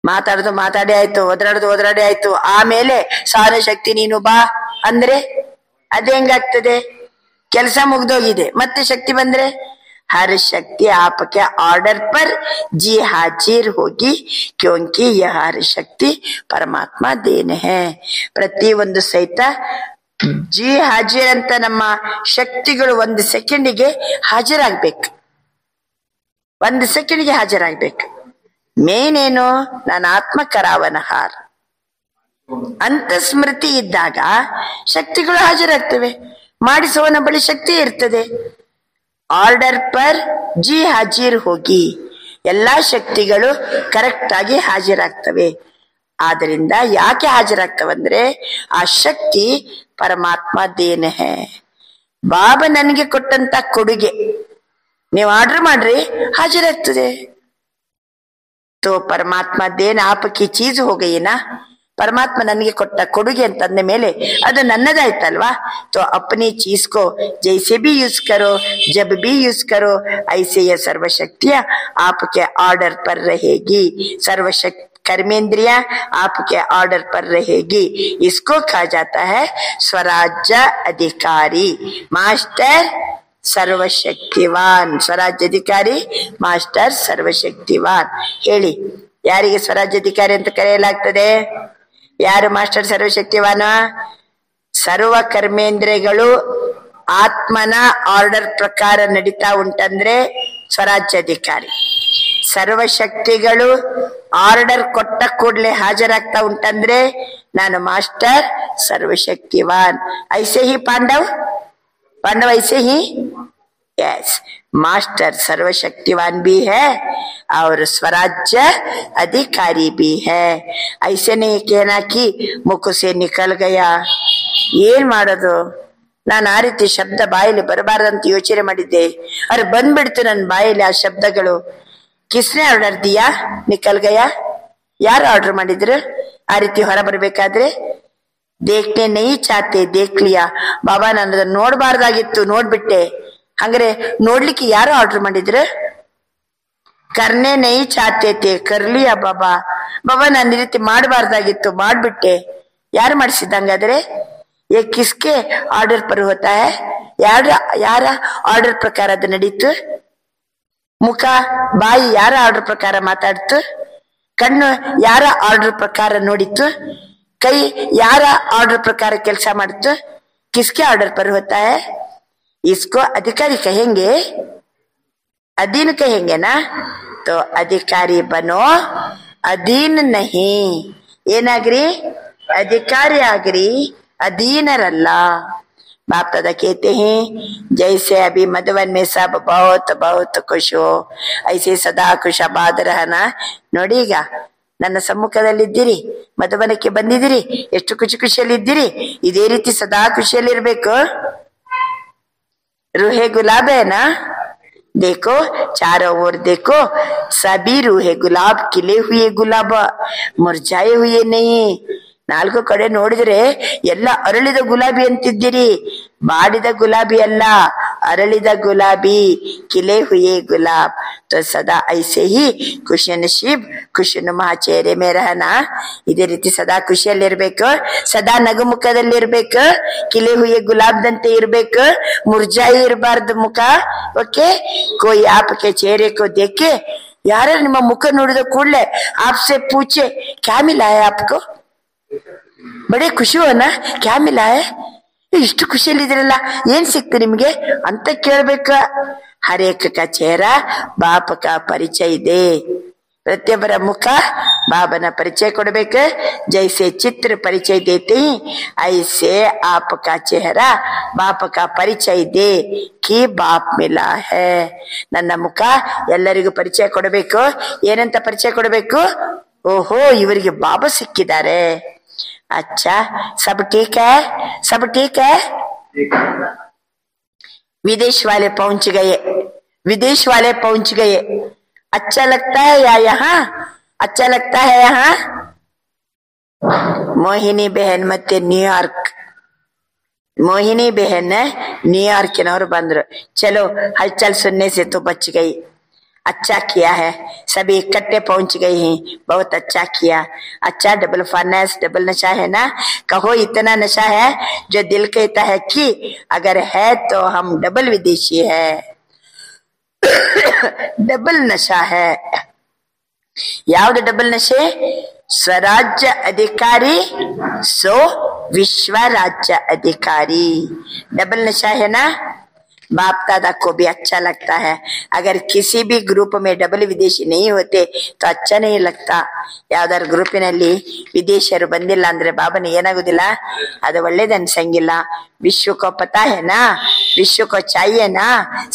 S2: ಮಾತಾಡೋದು ಮಾತಾಡಿ ಆಯ್ತು, ಒದರಾಡಿ ಆಯ್ತು, ಆಮೇಲೆ ಸಹನ ಶಕ್ತಿ ನೀನು ಬಾ ಅಂದ್ರೆ ಅದೇ ಹೆಂಗಾಗ್ತದೆ? ಕೆಲಸ ಮುಗ್ದೋಗಿದೆ, ಮತ್ತೆ ಶಕ್ತಿ ಬಂದ್ರೆ हर शक्ति आपके ऑर्डर पर जी हाजिर होगी, क्योंकि यह हर शक्ति परमात्मा देन है. ಪ್ರತಿಯೊಂದು ಸಹಿತ ಜಿ ಹಾಜಿರ್ ಅಂತ ನಮ್ಮ ಶಕ್ತಿಗಳು ಒಂದು ಸೆಕೆಂಡಿಗೆ ಹಾಜರಾಗ್ಬೇಕು, ಒಂದು ಸೆಕೆಂಡ್ಗೆ ಹಾಜರಾಗ್ಬೇಕು. ಮೇನ್ ಏನು? ನಾನು ಆತ್ಮ ಕರಾವನಹಾರ್ ಅಂತ ಸ್ಮೃತಿ ಇದ್ದಾಗ ಶಕ್ತಿಗಳು ಹಾಜರಾಗ್ತವೆ. ಮಾಡಿಸುವವನ ಬಳಿ ಶಕ್ತಿ ಇರ್ತದೆ. ಆರ್ಡರ್ ಪರ್ ಜಿ ಹಾಜಿರ್ ಹೋಗಿ, ಎಲ್ಲಾ ಶಕ್ತಿಗಳು ಕರೆಕ್ಟ್ ಆಗಿ ಹಾಜರಾಗ್ತವೆ. ಆದ್ರಿಂದ ಯಾಕೆ ಹಾಜರಾಗ್ತವಂದ್ರೆ ಆ ಶಕ್ತಿ ಪರಮಾತ್ಮ ದೇನ ಹೇ, ಬಾಬಾ ನನಗೆ ಕೊಟ್ಟಂತ ಕೊಡುಗೆ. ನೀವು ಆರ್ಡರ್ ಮಾಡ್ರಿ ಹಾಜರಾಗ್ತದೆ. ತೋ ಪರಮಾತ್ಮ ದೇನ ಆಪಕಿ ಚೀಜ್ ಹೋಗೈನಾ, ಪರಮಾತ್ಮ ನನಗೆ ಕೊಟ್ಟ ಕೊಡುಗೆ ಅಂತಂದ ಮೇಲೆ ಅದು ನನ್ನದಾಯ್ತಲ್ವಾ. तो अपनी चीज को जैसे भी यूज करो, जब भी यूज करो, ऐसे ये सर्वशक्तियां आपके ऑर्डर पर रहेगी, सर्वशक्ति कर्मेंद्रिया आपके ऑर्डर पर रहेगी. इसको कहा जाता है स्वराज्य अधिकारी, मास्टर ಸರ್ವಶಕ್ತಿವಾನ್. ಸ್ವರಾಜ್ಯಾಧಿಕಾರಿ ಮಾಸ್ಟರ್ ಸರ್ವಶಕ್ತಿವಾನ್. ಹೇಳಿ, ಯಾರಿಗೆ ಸ್ವರಾಜ್ಯಾಧಿಕಾರಿ ಅಂತ ಕರೆಯಲಾಗ್ತದೆ? ಯಾರು ಮಾಸ್ಟರ್ ಸರ್ವಶಕ್ತಿವಾನ? ಸರ್ವ ಕರ್ಮೇಂದ್ರಿಯಗಳು ಆತ್ಮನ ಆರ್ಡರ್ ಪ್ರಕಾರ ನಡೀತಾ ಉಂಟಂದ್ರೆ ಸ್ವರಾಜ್ಯಾಧಿಕಾರಿ. ಸರ್ವಶಕ್ತಿಗಳು ಆರ್ಡರ್ ಕೊಟ್ಟ ಕೂಡಲೇ ಹಾಜರಾಗ್ತಾ ಉಂಟಂದ್ರೆ ನಾನು ಮಾಸ್ಟರ್ ಸರ್ವಶಕ್ತಿವಾನ್. ಐಸೆ ಹಿ ಪಾಂಡವ್ ऐसे ही यस, मास्टर सर्वशक्तिवान भी है और स्वराज्य अधिकारी भी है. ऐसे नहीं कहना कि मुख से निकल गया. ಏನ್ ಮಾಡೋದು? ನಾನು ಆ ರೀತಿ ಶಬ್ದ ಬಾಯಲ್ಲಿ ಬರಬಾರ್ದಂತ ಯೋಚನೆ ಮಾಡಿದ್ದೆ, ಅರೆ ಬಂದ್ಬಿಡ್ತು ನನ್ನ ಬಾಯಲ್ಲಿ ಆ ಶಬ್ದಗಳು. ಕಿಸ್ನೆ ಆರ್ಡರ್ ದಿಯಾ ನಿಕಲ್ ಗಯಾ? ಯಾರು ಆರ್ಡರ್ ಮಾಡಿದ್ರು ಆ ರೀತಿ ಹೊರ ಬರ್ಬೇಕಾದ್ರೆ? ದೇಖ್ನೆ ನೈ ಚಾತೆ ದೇಖ್ ಲಿಯಾ. ಬಾಬಾ ನಾನು ಅದನ್ನ ನೋಡ್ಬಾರ್ದಾಗಿತ್ತು, ನೋಡ್ಬಿಟ್ಟೆ. ಹಂಗಾರೆ ನೋಡ್ಲಿಕ್ಕೆ ಯಾರು ಆರ್ಡರ್ ಮಾಡಿದ್ರು? ಕರ್ನೆ ನೈ ಚಾತೆ ತೇ ಕರ್ಲಿಯಾ ಬಾಬಾ. ಬಾಬಾ ನಾನು ಈ ರೀತಿ ಮಾಡಬಾರ್ದಾಗಿತ್ತು, ಮಾಡ್ಬಿಟ್ಟೆ. ಯಾರು ಮಾಡಿಸಿದಂಗಾದ್ರೆ? ये किसके ऑर्डर पर होता है? ಯಾರ ಆರ್ಡರ್ ಪ್ರಕಾರ ಅದು ನಡೀತು? ಮುಖ ಬಾಯಿ ಯಾರ ಆರ್ಡರ್ ಪ್ರಕಾರ ಮಾತಾಡ್ತು? ಕಣ್ಣು ಯಾರ ಆರ್ಡರ್ ಪ್ರಕಾರ ನೋಡಿತ್ತು? ಕೈ ಯಾರ ಆರ್ಡರ್ ಪ್ರಕಾರ ಕೆಲಸ ಮಾಡ್ತು? किसके ऑर्डर पर होता है? इसको अधिकारी कहेंगे, अधीन कहेंगे ना. तो अधिकारी बनो, अधीन नहीं. ಏನಾಗ್ರಿ? अधिकारी ಆಗ್ರಿ, अधीनरಲ್ಲ. बाप दादा कहते हैं जैसे अभी मधुवन में सब बहुत बहुत खुश हो, ऐसे सदा खुशाबाद रहना. ನೋಡಿ, ಈಗ ನನ್ನ ಸಮ್ಮುಖದಲ್ಲಿದ್ದೀರಿ, ಮಧುಬನಕ್ಕೆ ಬಂದಿದ್ದೀರಿ, ಎಷ್ಟು ಖುಷಿಯಲ್ಲಿದ್ದೀರಿ. ಇದೇ ರೀತಿ ಸದಾ ಖುಷಿಯಲ್ಲಿರ್ಬೇಕು. रूहे गुलाब है ना, देखो चारों ओर देखो, सभी रूहे गुलाब, खिले हुए गुलाब, मुरझाए हुए नहीं. ನಾಲ್ಕು ಕಡೆ ನೋಡಿದ್ರೆ ಎಲ್ಲ ಅರಳಿದ ಗುಲಾಬಿ ಅಂತಿದ್ದೀರಿ. ಬಾಡಿದ ಗುಲಾಬಿ ಅಲ್ಲ, ಅರಳಿದ ಗುಲಾಬಿ, ಖಿಲೆ ಹುಯೇ ಗುಲಾಬ್. तो सदा ऐसे ही ಖುಷಿ ನಶೀಬ್, ಖುಷಿ ನುಮಾ ಚೇರೆ ಮೇ ರಹನಾ. ಇದೇ ರೀತಿ ಸದಾ ಖುಷಿಯಲ್ಲಿರ್ಬೇಕು, ಸದಾ ನಗುಮುಖದಲ್ಲಿರ್ಬೇಕು, ಖಿಲೆ ಹುಯೇ ಗುಲಾಬ್ದಂತೆ ಇರ್ಬೇಕು, ಮುರ್ಜಾಯಿ ಇರಬಾರ್ದು ಮುಖ. ಓಕೆ, ಕೋಯಿ ಆಪ್ಕೆ ಚೇರೆ ಕೋ ದೇಖೆ, ಯಾರ ನಿಮ್ಮ ಮುಖ ನೋಡಿದ ಕೂಡಲೇ ಆಪ್ಸೆ ಪೂಛೆ ಕ್ಯಾ ಮಿಲಾ ಹೈ ಆಪ್ಕೋ, ಬಡೇ ಖುಷಿ ಹೋನಾ, ಕ್ಯಾ ಮಿಲಾ ಹೈ, ಇಷ್ಟು ಖುಷಿಯಲ್ಲಿದ್ರಲ್ಲ ಏನ್ ಸಿಕ್ತು ನಿಮ್ಗೆ ಅಂತ ಕೇಳ್ಬೇಕ. ಹರೇಕ ಕಾ ಚೇಹರ ಬಾಪ ಕಾ ಪರಿಚಯ ಇದೆ. ಪ್ರತಿಯೊಬ್ಬರ ಮುಖ ಬಾಬನ ಪರಿಚಯ ಕೊಡ್ಬೇಕು. ಜೈಸೆ ಚಿತ್ರ ಪರಿಚಯ ದೇತಿ ಐಸೆ ಆಪ್ ಕಾ ಚೇಹರ ಬಾಪ ಕಾ ಪರಿಚಯ ಇದೆ ಕಿ ಬಾಪ್ ಮಿಲಾ ಹೈ. ನನ್ನ ಮುಖ ಎಲ್ಲರಿಗೂ ಪರಿಚಯ ಕೊಡಬೇಕು. ಏನಂತ ಪರಿಚಯ ಕೊಡಬೇಕು? ಓಹೋ, ಇವರಿಗೆ ಬಾಬಾ ಸಿಕ್ಕಿದ್ದಾರೆ. अच्छा, सब ठीक है, सब ठीक है. विदेश वाले पहुंच गए, विदेश वाले पहुंच गए. अच्छा लगता है या यहाँ? अच्छा लगता है यहाँ. मोहिनी बहन ಮತ್ತೆ ನ್ಯೂಯಾರ್ಕ್, मोहिनी बहन न्यूयॉर्क बंदर. चलो हलचल सुनने से तो बच गई. अच्छा किया है, सभी इकट्ठे पहुंच गए हैं, बहुत अच्छा किया. अच्छा, डबल फर्नेस, डबल नशा है ना. कहो इतना नशा है जो दिल कहता है कि अगर है तो हम डबल विदेशी है. डबल नशा है. ಯಾವುದು ಡಬಲ್ ನಶೆ? ಸ್ವರಾಜ್ಯ ಅಧಿಕಾರಿ ಸೋ ವಿಶ್ವ ರಾಜ್ಯ ಅಧಿಕಾರಿ. ಡಬಲ್ ನಶಾ है ना. बाप दादा को भी अच्छा लगता है। अगर किसी भी ग्रुप में डबल विदेशी नहीं होते तो अच्छा नहीं लगता. ಯಾವ್ದಾರು ಗ್ರೂಪಿನಲ್ಲಿ ವಿದೇಶಿಯರು ಬಂದಿಲ್ಲ ಅಂದ್ರೆ ಬಾಬನ ಏನಾಗುದಿಲ್ಲ, ಅದು ಒಳ್ಳೇದು ಅನ್ಸಂಗಿಲ್ಲ. ವಿಶ್ವ ಕೋ ಪತಾ ಹೈ ನಾ, ವಿಶ್ವ ಕೋ ಚಾಹಿಯೇ ನಾ,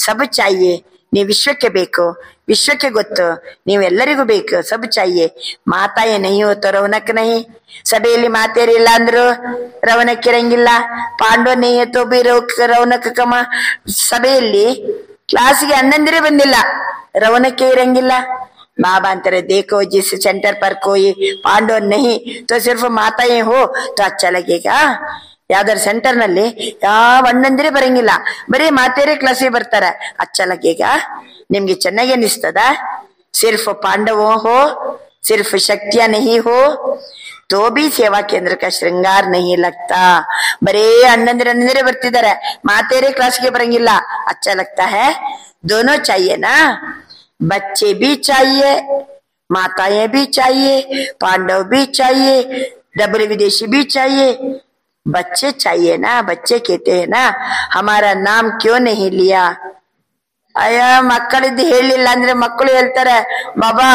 S2: ಸಬ್ ಚಾಹಿಯೇ. ನೀವು ವಿಶ್ವಕ್ಕೆ ಬೇಕು, ವಿಶ್ವಕ್ಕೆ ಗೊತ್ತು, ನೀವೆಲ್ಲರಿಗೂ ಬೇಕು, ಸಬ್ ಚಾಹಿಯೇ. ಮಾತಾಯೇ ನಹಿ ಹೋ ತೋ ರೌನಕ್ ನಹಿ. ಸಭೆಯಲ್ಲಿ ಮಾತೇರಿಲ್ಲ ಅಂದ್ರು ರೌನಕ್ ಇರಂಗಿಲ್ಲ. ಪಾಂಡವ ನಹಿ ಹೋ ತೋ ಬಿ ರೌನಕ್ ಕಮ. ಸಭೆಯಲ್ಲಿ ಕ್ಲಾಸ್ಗೆ ಅಣ್ಣಂದಿರೇ ಬಂದಿಲ್ಲ, ರೌನಕ್ಕೆ ಇರಂಗಿಲ್ಲ. बाबा अंतरे देखो जिस सेंटर पर कोई पांडव नहीं तो सिर्फ माताएं हो तो अच्छा लगेगा. ಯಾವ್ದಾರು ಸೆಂಟರ್ ನಲ್ಲಿ ಯಾವ ಅಣ್ಣಂದಿರೇ ಬರಂಗಿಲ್ಲ, ಬರೀ ಮಾತೇರೆ ಕ್ಲಾಸಿಗೆ ಬರ್ತಾರೆ, ಅಚ್ಚ ಲಗೇಗಾ, ನಿಮ್ಗೆ ಚೆನ್ನಾಗಿ ಅನಿಸ್ತದ? ಸಿರ್ಫ್ ಪಾಂಡವೋ ಹೋ, ಸಿರ್ಫ್ ಶಕ್ತಿಯ ನಹಿ ಹೋ तो भी सेवा केंद्र का श्रृंगार नहीं लगता. ಬರೇ ಅಣ್ಣಂದಿರೇ ಬರ್ತಿದ್ದಾರೆ, ಮಾತೇರೆ ಕ್ಲಾಸ್ಗೆ ಬರಂಗಿಲ್ಲ, ಅಚ್ಚ लगता है. दोनों चाहिए ना, बच्चे भी चाहिए, माताएं भी चाहिए, पांडव भी चाहिए, डबल विदेशी भी चाहिए. बच्चे चाहिए ना, बच्चे कहते हैं ना हमारा नाम क्यों नहीं लिया. ಅಯ್ಯ ಮಕ್ಕಳಿದ್ದು ಹೇಳಿಲ್ಲ ಅಂದ್ರೆ ಮಕ್ಕಳು ಹೇಳ್ತಾರೆ, ಬಾಬಾ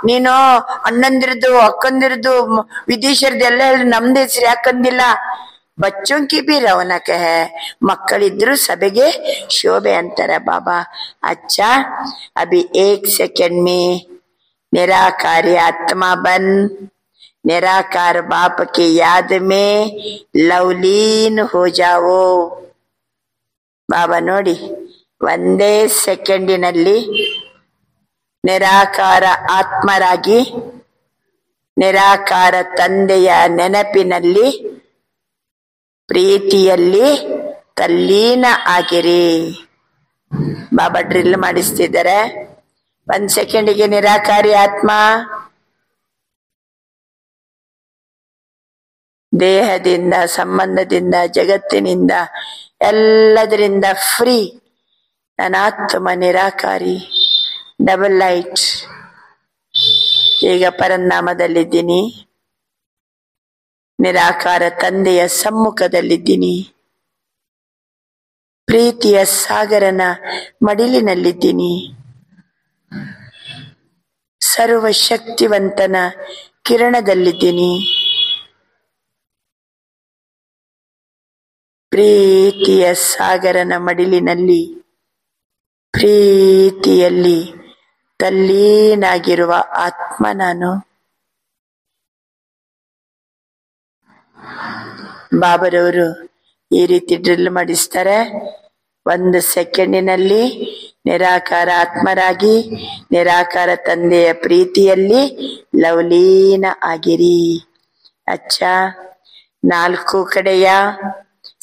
S2: ನೀನು ಅಣ್ಣಂದಿರದು ಅಕ್ಕಂದಿರದು ವಿದೇಶರದ್ದು ಎಲ್ಲ ಹೇಳಿ ನಮ್ದು ಹೆಸರು ಯಾಕಂದಿಲ್ಲ. बच्चों की भी रौनक है, मಕ್ಕಳಿದ್ರು ಸಭೆಗೆ ಶೋಭೆ ಅಂತಾರೆ ಬಾಬಾ. अच्छा अभी 1 सेकंड में निराकारी आत्मा बन निराकार बाप की याद में लवलीन हो जाओ. ಬಾಬಾ ನೋಡಿ, ಒಂದೇ ಸೆಕೆಂಡಿನಲ್ಲಿ ನಿರಾಕಾರ ಆತ್ಮರಾಗಿ ನಿರಾಕಾರ ತಂದೆಯ ನೆನಪಿನಲ್ಲಿ ಪ್ರೀತಿಯಲ್ಲಿ ತಲ್ಲೀನ ಆಗಿರಿ. ಬಾಬಾ ಡ್ರಿಲ್ ಮಾಡಿಸ್ತಿದ್ದಾರೆ. 1 ಸೆಕೆಂಡಿಗೆ ನಿರಾಕಾರಿ ಆತ್ಮ ದೇಹದಿಂದ, ಸಂಬಂಧದಿಂದ, ಜಗತ್ತಿನಿಂದ, ಎಲ್ಲದರಿಂದ ಫ್ರೀ. ನನ್ನ ಆತ್ಮ ನಿರಾಕಾರಿ, ಡಬಲ್ ಲೈಟ್. ಈಗ ಪರನಾಮದಲ್ಲಿದ್ದೀನಿ, ನಿರಾಕಾರ ತಂದೆಯ ಸಮ್ಮುಖದಲ್ಲಿದ್ದೀನಿ, ಪ್ರೀತಿಯ ಸಾಗರನ ಮಡಿಲಿನಲ್ಲಿದ್ದೀನಿ, ಸರ್ವಶಕ್ತಿವಂತನ ಕಿರಣದಲ್ಲಿದ್ದೀನಿ. ಪ್ರೀತಿಯ ಸಾಗರನ ಮಡಿಲಿನಲ್ಲಿ ಪ್ರೀತಿಯಲ್ಲಿ ತಲ್ಲೀನಾಗಿರುವ ಆತ್ಮ ನಾನು. ಬಾಬರವರು ಈ ರೀತಿ ಡ್ರಿಲ್ ಮಾಡಿಸ್ತಾರೆ. 1 ಸೆಕೆಂಡಿನಲ್ಲಿ ನಿರಾಕಾರ ಆತ್ಮರಾಗಿ ನಿರಾಕಾರ ತಂದೆಯ ಪ್ರೀತಿಯಲ್ಲಿ ಲವಲೀನ ಆಗಿರಿ. ಅಚ್ಚ 4 ಕಡೆಯ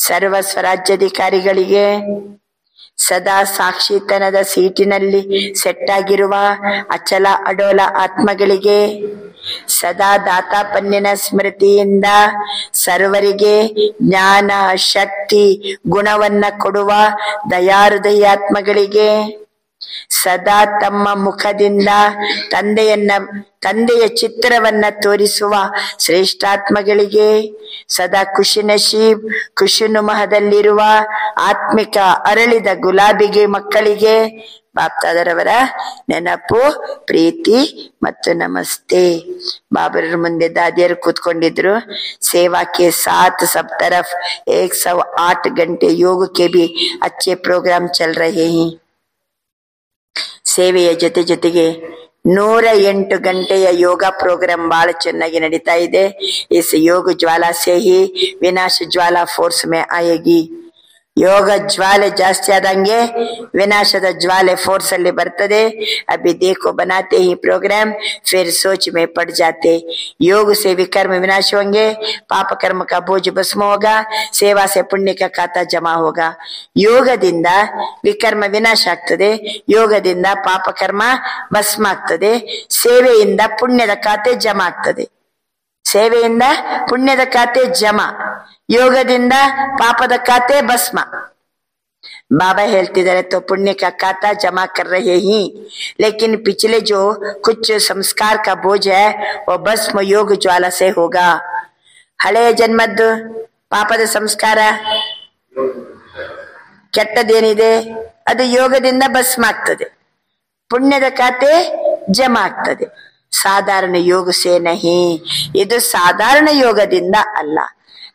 S2: ಸರ್ವ ಸ್ವರಾಜ್ಯಾಧಿಕಾರಿಗಳಿಗೆ, ಸದಾ ಸಾಕ್ಷಿತನದ ಸೀಟಿನಲ್ಲಿ ಸೆಟ್ ಆಗಿರುವ ಅಚಲ ಅಡೋಲ ಆತ್ಮಗಳಿಗೆ, ಸದಾ ದಾತಾಪನ್ಯನ ಸ್ಮೃತಿಯಿಂದ ಸರ್ವರಿಗೆ ಜ್ಞಾನ, ಶಕ್ತಿ, ಗುಣವನ್ನ ಕೊಡುವ ದಯಾಹೃದಯ ಆತ್ಮಗಳಿಗೆ, ಸದಾ ತಮ್ಮ ಮುಖದಿಂದ ತಂದೆಯ ಚಿತ್ರವನ್ನ ತೋರಿಸುವ ಶ್ರೇಷ್ಠಾತ್ಮಗಳಿಗೆ, ಸದಾ ಖುಷಿ ನಶೀಬ್ ಖುಷಿನುಮಹದಲ್ಲಿರುವ ಆತ್ಮಿಕ ಅರಳಿದ ಗುಲಾಬಿಗೆ ಮಕ್ಕಳಿಗೆ ಬಾಪ್ತಾದರವರ ನೆನಪು, ಪ್ರೀತಿ ಮತ್ತು ನಮಸ್ತೆ. ಬಾಬರ ಮುಂದೆ ದಾದಿಯರು ಕೂತ್ಕೊಂಡಿದ್ರು. सेवा के साथ सब तरफ 108 घंटे योग के भी अच्छे प्रोग्राम चल रहे हैं. ಸೇವೆಯ ಜೊತೆ ಜೊತೆಗೆ 108 ಗಂಟೆಯ ಯೋಗ ಪ್ರೋಗ್ರಾಮ್ ಬಹಳ ಚೆನ್ನಾಗಿ ನಡೀತಾ ಇದೆ. इस योग ज्वाला से ही विनाश ज्वाला फोर्स में आएगी. ಯೋಗ ಜ್ವಾಲೆ ಜಾಸ್ತಿ ಆದಂಗೆ ವಿನಾಶದ ಜ್ವಾಲೆ ಫೋರ್ಸ್ ಅಲ್ಲಿ ಬರ್ತದೆ. अभी देखो बनाते ही प्रोग्राम फिर सोच में पड़ जाते. योग से विकर्म विनाश होंगे, पाप कर्म का बोझ भस्म होगा, सेवा से पुण्य का खाता जमा होगा. ಯೋಗದಿಂದ ವಿಕರ್ಮ ವಿನಾಶ ಆಗ್ತದೆ, ಯೋಗದಿಂದ ಪಾಪ ಕರ್ಮ ಭಸ್ಮ ಆಗ್ತದೆ, ಸೇವೆಯಿಂದ ಪುಣ್ಯದ ಖಾತೆ ಜಮಾ ಆಗ್ತದೆ. ಸೇವೆಯಿಂದ ಪುಣ್ಯದ ಖಾತೆ ಜಮಾ, ಯೋಗದಿಂದ ಪಾಪದ ಖಾತೆ ಭಸ್ಮ. बाबा ಹೇಳ್ತಿದ್ದಾರೆ, तो पुण्य का खाता जमा कर रहे ही, लेकिन पिछले जो कुछ संस्कार का बोझ है वो भस्म योग ज्वाला से होगा. ಹಳೆಯ ಜನ್ಮದ್ದು ಪಾಪದ ಸಂಸ್ಕಾರ ಕೆಟ್ಟದೇನಿದೆ ಅದು ಯೋಗದಿಂದ ಭಸ್ಮ ಆಗ್ತದೆ, ಪುಣ್ಯದ ಖಾತೆ ಜಮಾ ಆಗ್ತದೆ. ಸಾಧಾರಣ ಯೋಗ ಸೇ ನಹಿ, ಇದು ಸಾಧಾರಣ ಯೋಗದಿಂದ ಅಲ್ಲ.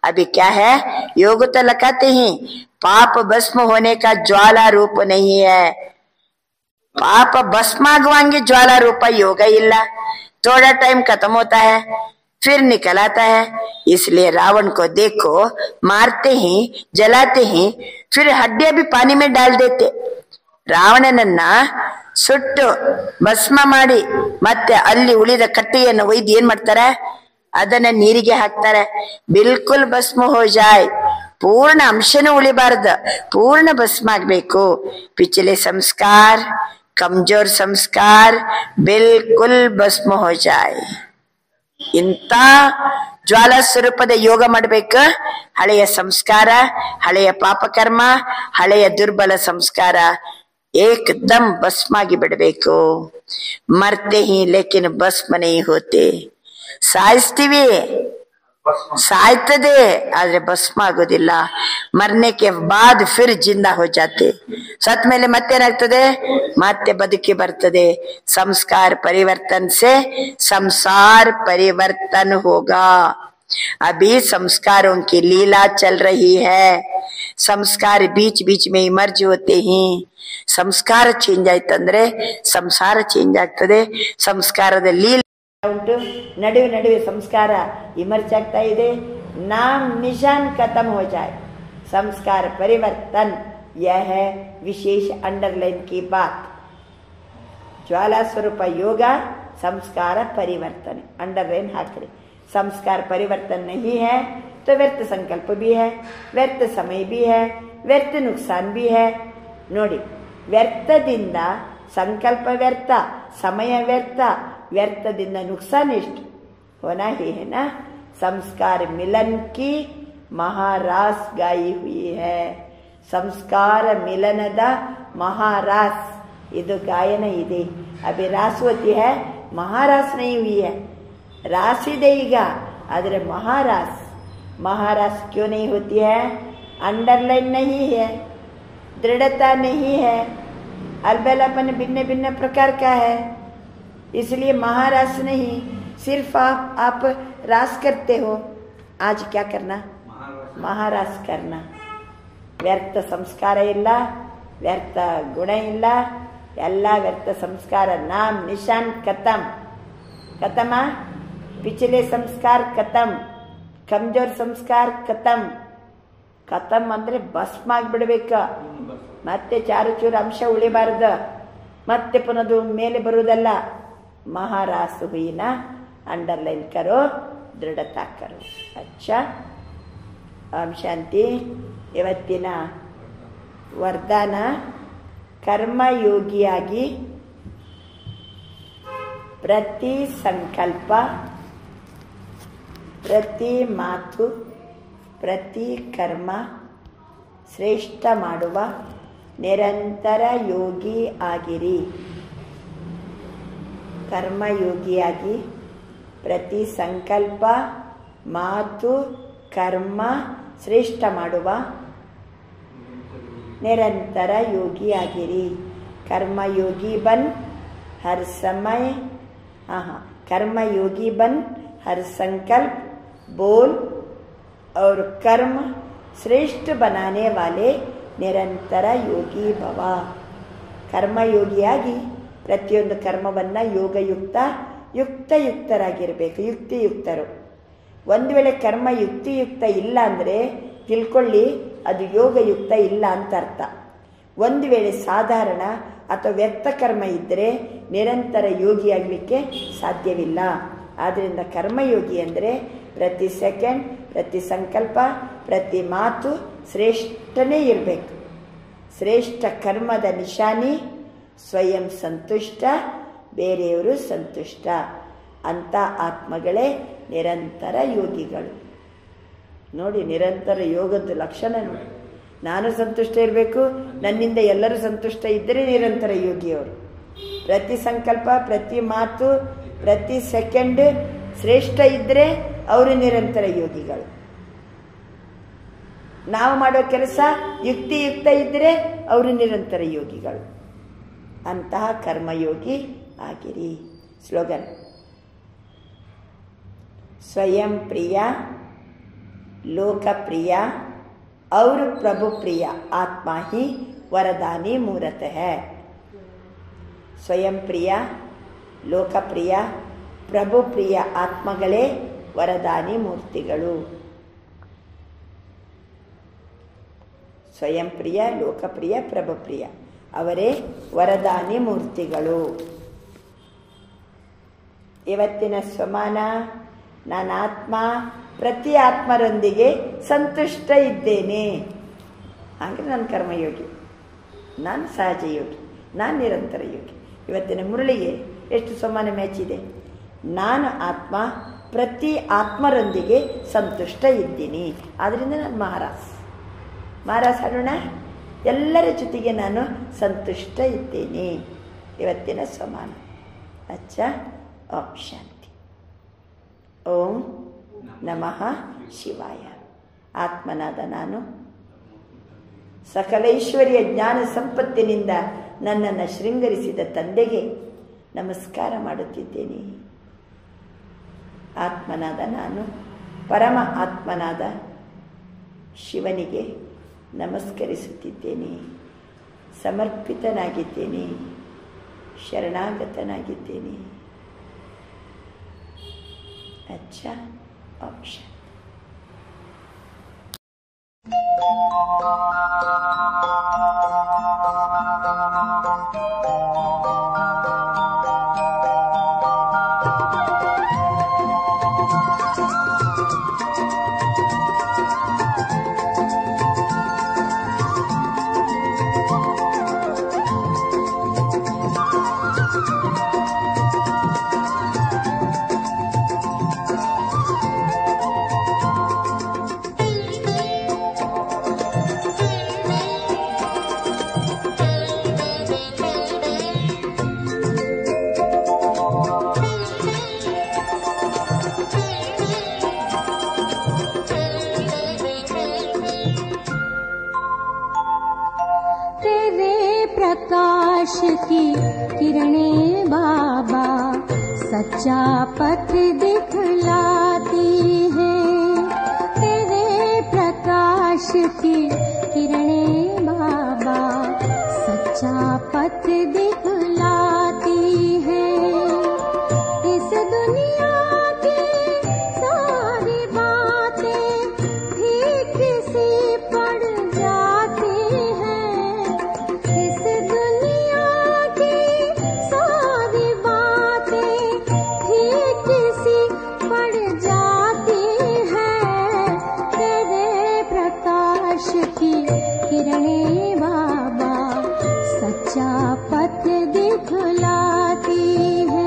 S2: अभी क्या है, योग तो लगाते ही पाप भस्म होने का ज्वाला रूप नहीं है. पाप भस्म आगवाएंगे, ज्वाला रूपा योग इल्ला. थोड़ा टाइम खत्म होता है फिर निकल आता है. इसलिए रावण को देखो, मारते ही जलाते ही फिर हड्डियां भी पानी में डाल देते. ರಾವಣನನ್ನ ಸುಟ್ಟು ಭಸ್ಮ ಮಾಡಿ ಮತ್ತೆ ಅಲ್ಲಿ ಉಳಿದ ಕಟ್ಟಿಗೆಯನ್ನು ಒಯ್ದು ಏನ್ ಮಾಡ್ತಾರೆ, ಅದನ್ನ ನೀರಿಗೆ ಹಾಕ್ತಾರೆ. ಬಿಲ್ಕುಲ್ ಭಸ್ಮ ಹೋ ಜಾಯ್, ಪೂರ್ಣ ಅಂಶನೂ ಉಳಿಬಾರ್ದು, ಪೂರ್ಣ ಭಸ್ಮ ಆಗ್ಬೇಕು. ಪಿछले ಸಂಸ್ಕಾರ, ಕಮ್ಜೋರ್ ಸಂಸ್ಕಾರ ಬಿಲ್ಕುಲ್ ಭಸ್ಮ ಹೋ ಜಾಯ್. ಇಂಥ ಜ್ವಾಲಾ ಸ್ವರೂಪದ ಯೋಗ ಮಾಡ್ಬೇಕು. ಹಳೆಯ ಸಂಸ್ಕಾರ, ಹಳೆಯ ಪಾಪಕರ್ಮ, ಹಳೆಯ ದುರ್ಬಲ ಸಂಸ್ಕಾರ ಏಕದಮ್ ಭಸ್ಮಾಗಿ ಬಿಡಬೇಕು. ಮರ್ತೆ ಹಿ ಲೇಕಿನ್ ಭಸ್ಮ ನಹೀ ಹೋತೆ. ಸಾಯಿಸ್ತೀವಿ, ಸಾಯ್ತದೆ, ಆದ್ರೆ ಭಸ್ಮ ಆಗೋದಿಲ್ಲ. ಮರ್ನೆ ಕೆ ಬಾದ್ ಫಿರ್ ಜಿಂದಾ ಹೋ ಜಾತೆ. ಸತ್ ಮೇಲೆ ಮತ್ತೇನಾಗ್ತದೆ, ಮತ್ತೆ ಬದುಕಿ ಬರ್ತದೆ. ಸಂಸ್ಕಾರ ಪರಿವರ್ತನ್ ಸೆ ಸಂಸಾರ ಪರಿವರ್ತನ್ ಹೋಗಾ. अभी संस्कारों की लीला चल रही है. संस्कार बीच बीच में इमर्ज होते हैं. ಸಂಸ್ಕಾರ ಚೇಂಜ್ ಆಯ್ತಂದ್ರೆ ಸಂಸಾರ ಚೇಂಜ್ ಆಗ್ತದೆ. ಸಂಸ್ಕಾರದ ಲೀಲ ಉಂಟು, ನಡುವೆ ನಡುವೆ ಸಂಸ್ಕಾರ ಇಮರ್ಜ್ ಆಗ್ತಾ ಇದೆ. ನಾಮ್ ನಿಶಾನ್ ಖತಮ್ ಹೋ ಜಾಯ್, ಸಂಸ್ಕಾರ ಪರಿವರ್ತನ್, ಯಹ ವಿಶೇಷ ಅಂಡರ್ಲೈನ್ की बात. ज्वाला स्वरूप ಯೋಗ, ಸಂಸ್ಕಾರ ಪರಿವರ್ತನೆ अंडरलाइन ಹಾಕ್ರಿ. संस्कार परिवर्तन नहीं है तो व्यर्थ संकल्प भी है, व्यर्थ समय भी है, व्यर्थ नुकसान भी है. ನೋಡಿ, ವ್ಯರ್ಥದಿಂದ ಸಂಕಲ್ಪ ವ್ಯರ್ಥ, ಸಮಯ ವ್ಯರ್ಥ, ವ್ಯರ್ಥದಿಂದ ನುಕ್ಸಾನ್ ಎಷ್ಟು होना ही है ना. संस्कार मिलन की महारास गाई हुई है. ಸಂಸ್ಕಾರ ಮಿಲನದ ಮಹಾರಾಸ್ ಇದು ಗಾಯನ ಇದೆ. ಅಭಿ ರಾಸ್ ಹೋತಿ है, महारास नहीं हुई है. रास ಇದೆ ಈಗ, ಆದರೆ महारास, महारास क्यों नहीं होती है? अंडरलाइन नहीं है, दृढ़ता नहीं है, अलबेलापन भिन्न भिन्न प्रकार का है. इसलिए महारास नहीं. सिर्फ आप रास करते हो. आज क्या करना, महारास करना. व्यर्थ संस्कार ಇಲ್ಲ, व्यर्थ गुण ಇಲ್ಲ, ಎಲ್ಲ व्यर्थ संस्कार. नाम निशान खत्म. खत्म, पिछले संस्कार खत्म, कमजोर संस्कार खत्म. ಖತಮ್ ಅಂದ್ರೆ ಭಸ್ಮ ಆಗಿಬಿಡ್ಬೇಕ. ಮತ್ತೆ ಚಾರು ಚೂರು ಅಂಶ ಉಳಿಬಾರ್ದು, ಮತ್ತೆ ಪುನದು ಮೇಲೆ ಬರುವುದಲ್ಲ. ಮಹಾರಾಸ ಹುಯಿನ ಅಂಡರ್ಲೈನ್ ಕರೋ, ದೃಢತಾ ಕರೋ. ಅಚ್ಚಾ, ಓಂ ಶಾಂತಿ. ಇವತ್ತಿನ ವರದಾನ, ಕರ್ಮಯೋಗಿಯಾಗಿ ಪ್ರತಿ ಸಂಕಲ್ಪ, ಪ್ರತಿ ಮಾತು, ಪ್ರತಿ ಕರ್ಮ ಶ್ರೇಷ್ಠ ಮಾಡುವ ನಿರಂತರ ಯೋಗಿ ಆಗಿರಿ. ಕರ್ಮಯೋಗಿಯಾಗಿ ಪ್ರತಿ ಸಂಕಲ್ಪ, ಮಾತು, ಕರ್ಮ ಶ್ರೇಷ್ಠ ಮಾಡುವ ನಿರಂತರ ಯೋಗಿ ಆಗಿರಿ. कर्मयोगी बन हर समय, कर्मयोगी बन हर संकल्प, बोल और कर्म श्रेष्ठ बनाने वाले ನಿರಂತರ ಯೋಗಿ ಭವ. ಕರ್ಮಯೋಗಿಯಾಗಿ ಪ್ರತಿಯೊಂದು ಕರ್ಮವನ್ನು ಯೋಗಯುಕ್ತ, ಯುಕ್ತರಾಗಿರಬೇಕು, ಯುಕ್ತಿಯುಕ್ತರು. ಒಂದು ವೇಳೆ ಕರ್ಮ ಯುಕ್ತಿಯುಕ್ತ ಇಲ್ಲ ಅಂದರೆ ತಿಳ್ಕೊಳ್ಳಿ, ಅದು ಯೋಗಯುಕ್ತ ಇಲ್ಲ ಅಂತ ಅರ್ಥ. ಒಂದು ವೇಳೆ ಸಾಧಾರಣ ಅಥವಾ ವ್ಯರ್ಥ ಕರ್ಮ ಇದ್ದರೆ ನಿರಂತರ ಯೋಗಿಯಾಗಲಿಕ್ಕೆ ಸಾಧ್ಯವಿಲ್ಲ. ಆದ್ದರಿಂದ ಕರ್ಮಯೋಗಿ ಅಂದರೆ ಪ್ರತಿ ಸೆಕೆಂಡ್, ಪ್ರತಿ ಸಂಕಲ್ಪ, ಪ್ರತಿ ಮಾತು ಶ್ರೇಷ್ಠನೇ ಇರಬೇಕು. ಶ್ರೇಷ್ಠ ಕರ್ಮದ ನಿಶಾನಿ ಸ್ವಯಂ ಸಂತುಷ್ಟ, ಬೇರೆಯವರು ಸಂತುಷ್ಟ. ಅಂಥ ಆತ್ಮಗಳೇ ನಿರಂತರ ಯೋಗಿಗಳು. ನೋಡಿ, ನಿರಂತರ ಯೋಗದ ಲಕ್ಷಣ ನೋಡಿ. ನಾನು ಸಂತುಷ್ಟ ಇರಬೇಕು, ನನ್ನಿಂದ ಎಲ್ಲರೂ ಸಂತುಷ್ಟ ಇದ್ದರೆ ನಿರಂತರ ಯೋಗಿಯವರು. ಪ್ರತಿ ಸಂಕಲ್ಪ, ಪ್ರತಿ ಮಾತು, ಪ್ರತಿ ಸೆಕೆಂಡ್ ಶ್ರೇಷ್ಠ ಇದ್ದರೆ ಅವರು ನಿರಂತರ ಯೋಗಿಗಳು. ನಾವು ಮಾಡೋ ಕೆಲಸ ಯುಕ್ತಿಯುಕ್ತ ಇದ್ದರೆ ಅವರು ನಿರಂತರ ಯೋಗಿಗಳು. ಅಂತಹ ಕರ್ಮಯೋಗಿ ಆಗಿರಿ. ಸ್ಲೋಗನ್: ಸ್ವಯಂ ಪ್ರಿಯ, ಲೋಕಪ್ರಿಯ और प्रभु प्रिय आत्मा ही वरदानी मूर्त है. ಸ್ವಯಂ ಪ್ರಿಯ, ಲೋಕಪ್ರಿಯ, ಪ್ರಭು ಪ್ರಿಯ ಆತ್ಮಗಳೇ ವರದಾನಿ ಮೂರ್ತಿಗಳು. ಸ್ವಯಂ ಪ್ರಿಯ, ಲೋಕಪ್ರಿಯ, ಪ್ರಭುಪ್ರಿಯ ಅವರೇ ವರದಾನಿ ಮೂರ್ತಿಗಳು. ಇವತ್ತಿನ ಸ್ವಮಾನ: ನಾನಾತ್ಮ ಪ್ರತಿ ಆತ್ಮರೊಂದಿಗೆ ಸಂತುಷ್ಟ ಇದ್ದೇನೆ. ಹಾಗೆ ನಾನು ಕರ್ಮಯೋಗಿ, ನಾನು ಸಹಜ ಯೋಗಿ, ನಾನು ನಿರಂತರ ಯೋಗಿ. ಇವತ್ತಿನ ಮುರಳಿಗೆ ಎಷ್ಟು ಸ್ವಮಾನ ಮ್ಯಾಚ್ ಇದೆ. ನಾನು ಆತ್ಮ ಪ್ರತಿ ಆತ್ಮರೊಂದಿಗೆ ಸಂತುಷ್ಟ ಇದ್ದೀನಿ. ಆದ್ದರಿಂದ ನಾನು ಮಹಾರಾಜ್ ಹಾಡೋಣ. ಎಲ್ಲರ ಜೊತೆಗೆ ನಾನು ಸಂತುಷ್ಟ ಇದ್ದೇನೆ. ಇವತ್ತಿನ ಸ್ವಮಾನ. ಅಚ್ಚ. ಓಂ ಶಾಂತಿ. ಓಂ ನಮಃ ಶಿವಾಯ. ಆತ್ಮನಾದ ನಾನು ಸಕಲೈಶ್ವರ್ಯ ಜ್ಞಾನ ಸಂಪತ್ತಿನಿಂದ ನನ್ನನ್ನು ಶೃಂಗರಿಸಿದ ತಂದೆಗೆ ನಮಸ್ಕಾರ ಮಾಡುತ್ತಿದ್ದೇನೆ. ಆತ್ಮನಾದ ನಾನು ಪರಮ ಆತ್ಮನಾದ ಶಿವನಿಗೆ ನಮಸ್ಕರಿಸುತ್ತಿದ್ದೇನೆ. ಸಮರ್ಪಿತನಾಗಿದ್ದೇನೆ, ಶರಣಾಗತನಾಗಿದ್ದೇನೆ. ಅಚ್ಚ. ಓಂ ಶಾಂತಿ.
S3: की किरणें बाबा सच्चा पथ दिखलाती हैं। तेरे प्रकाश की किरणें बाबा सच्चा पथ दिखलाती हैं। इस दुनिया की सारी बातें ठीक सी पड़ जाती हैं। इस दुनिया की सारी बातें ठीक सी पड़ जाती हैं। तेरे प्रकाश की किरणें बाबा सच्चा पथ दिखलाती है।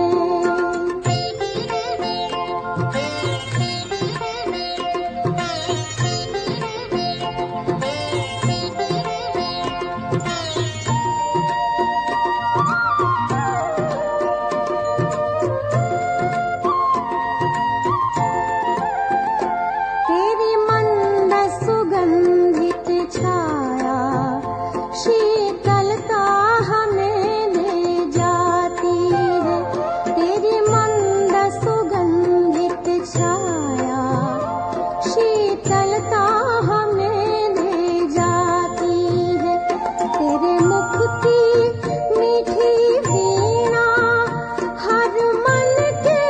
S3: तेरी मंद सुगंधित छाया शीतलता हमें ले जाती है। तेरी मंद सुगंधित छाया शीतलता हमें ले जाती है। तेरे मुख की मीठी वीणा हर मन के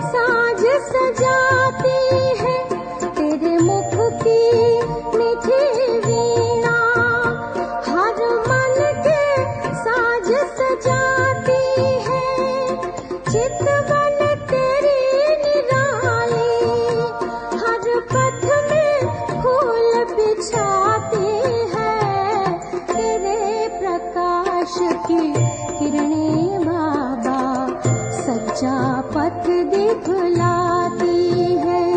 S3: साज सजाती है। तेरे मुख की मीठी वीणा हर मन के साज सजाती है। चितवन तेरी निराली हर पथ में फूल बिछाती है। तेरे प्रकाश की किरणें बाबा सच्चा पथ दिखलाती है।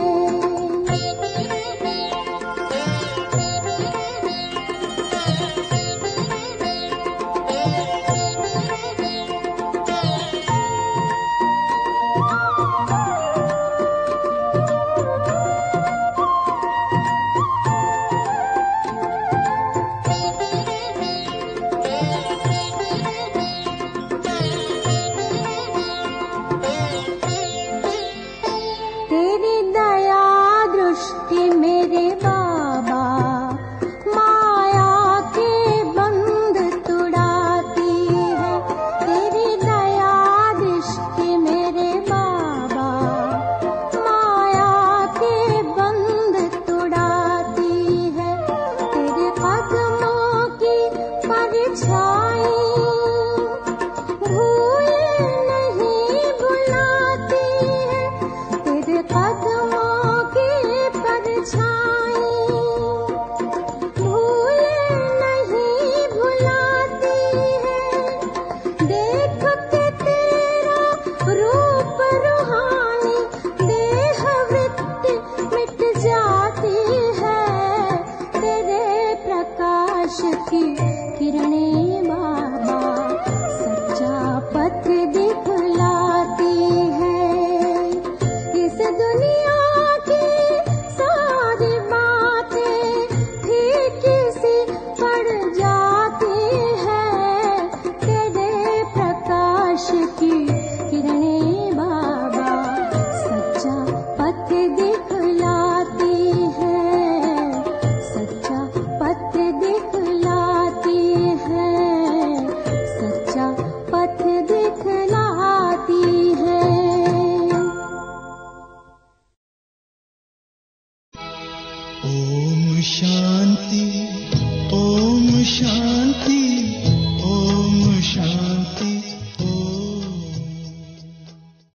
S3: की किरणें बाबा सच्चा पथ दिखलाती है। इस दुनिया की सारी बातें फीकी सी पड़ जाती है, तेरे प्रकाश की किरणें बाबा सच्चा पथ दिखलाती है, सच्चा पथ दिखलाती है, सच्चा पथ दिखलाती है।
S1: ओम शांति, ओम शांति,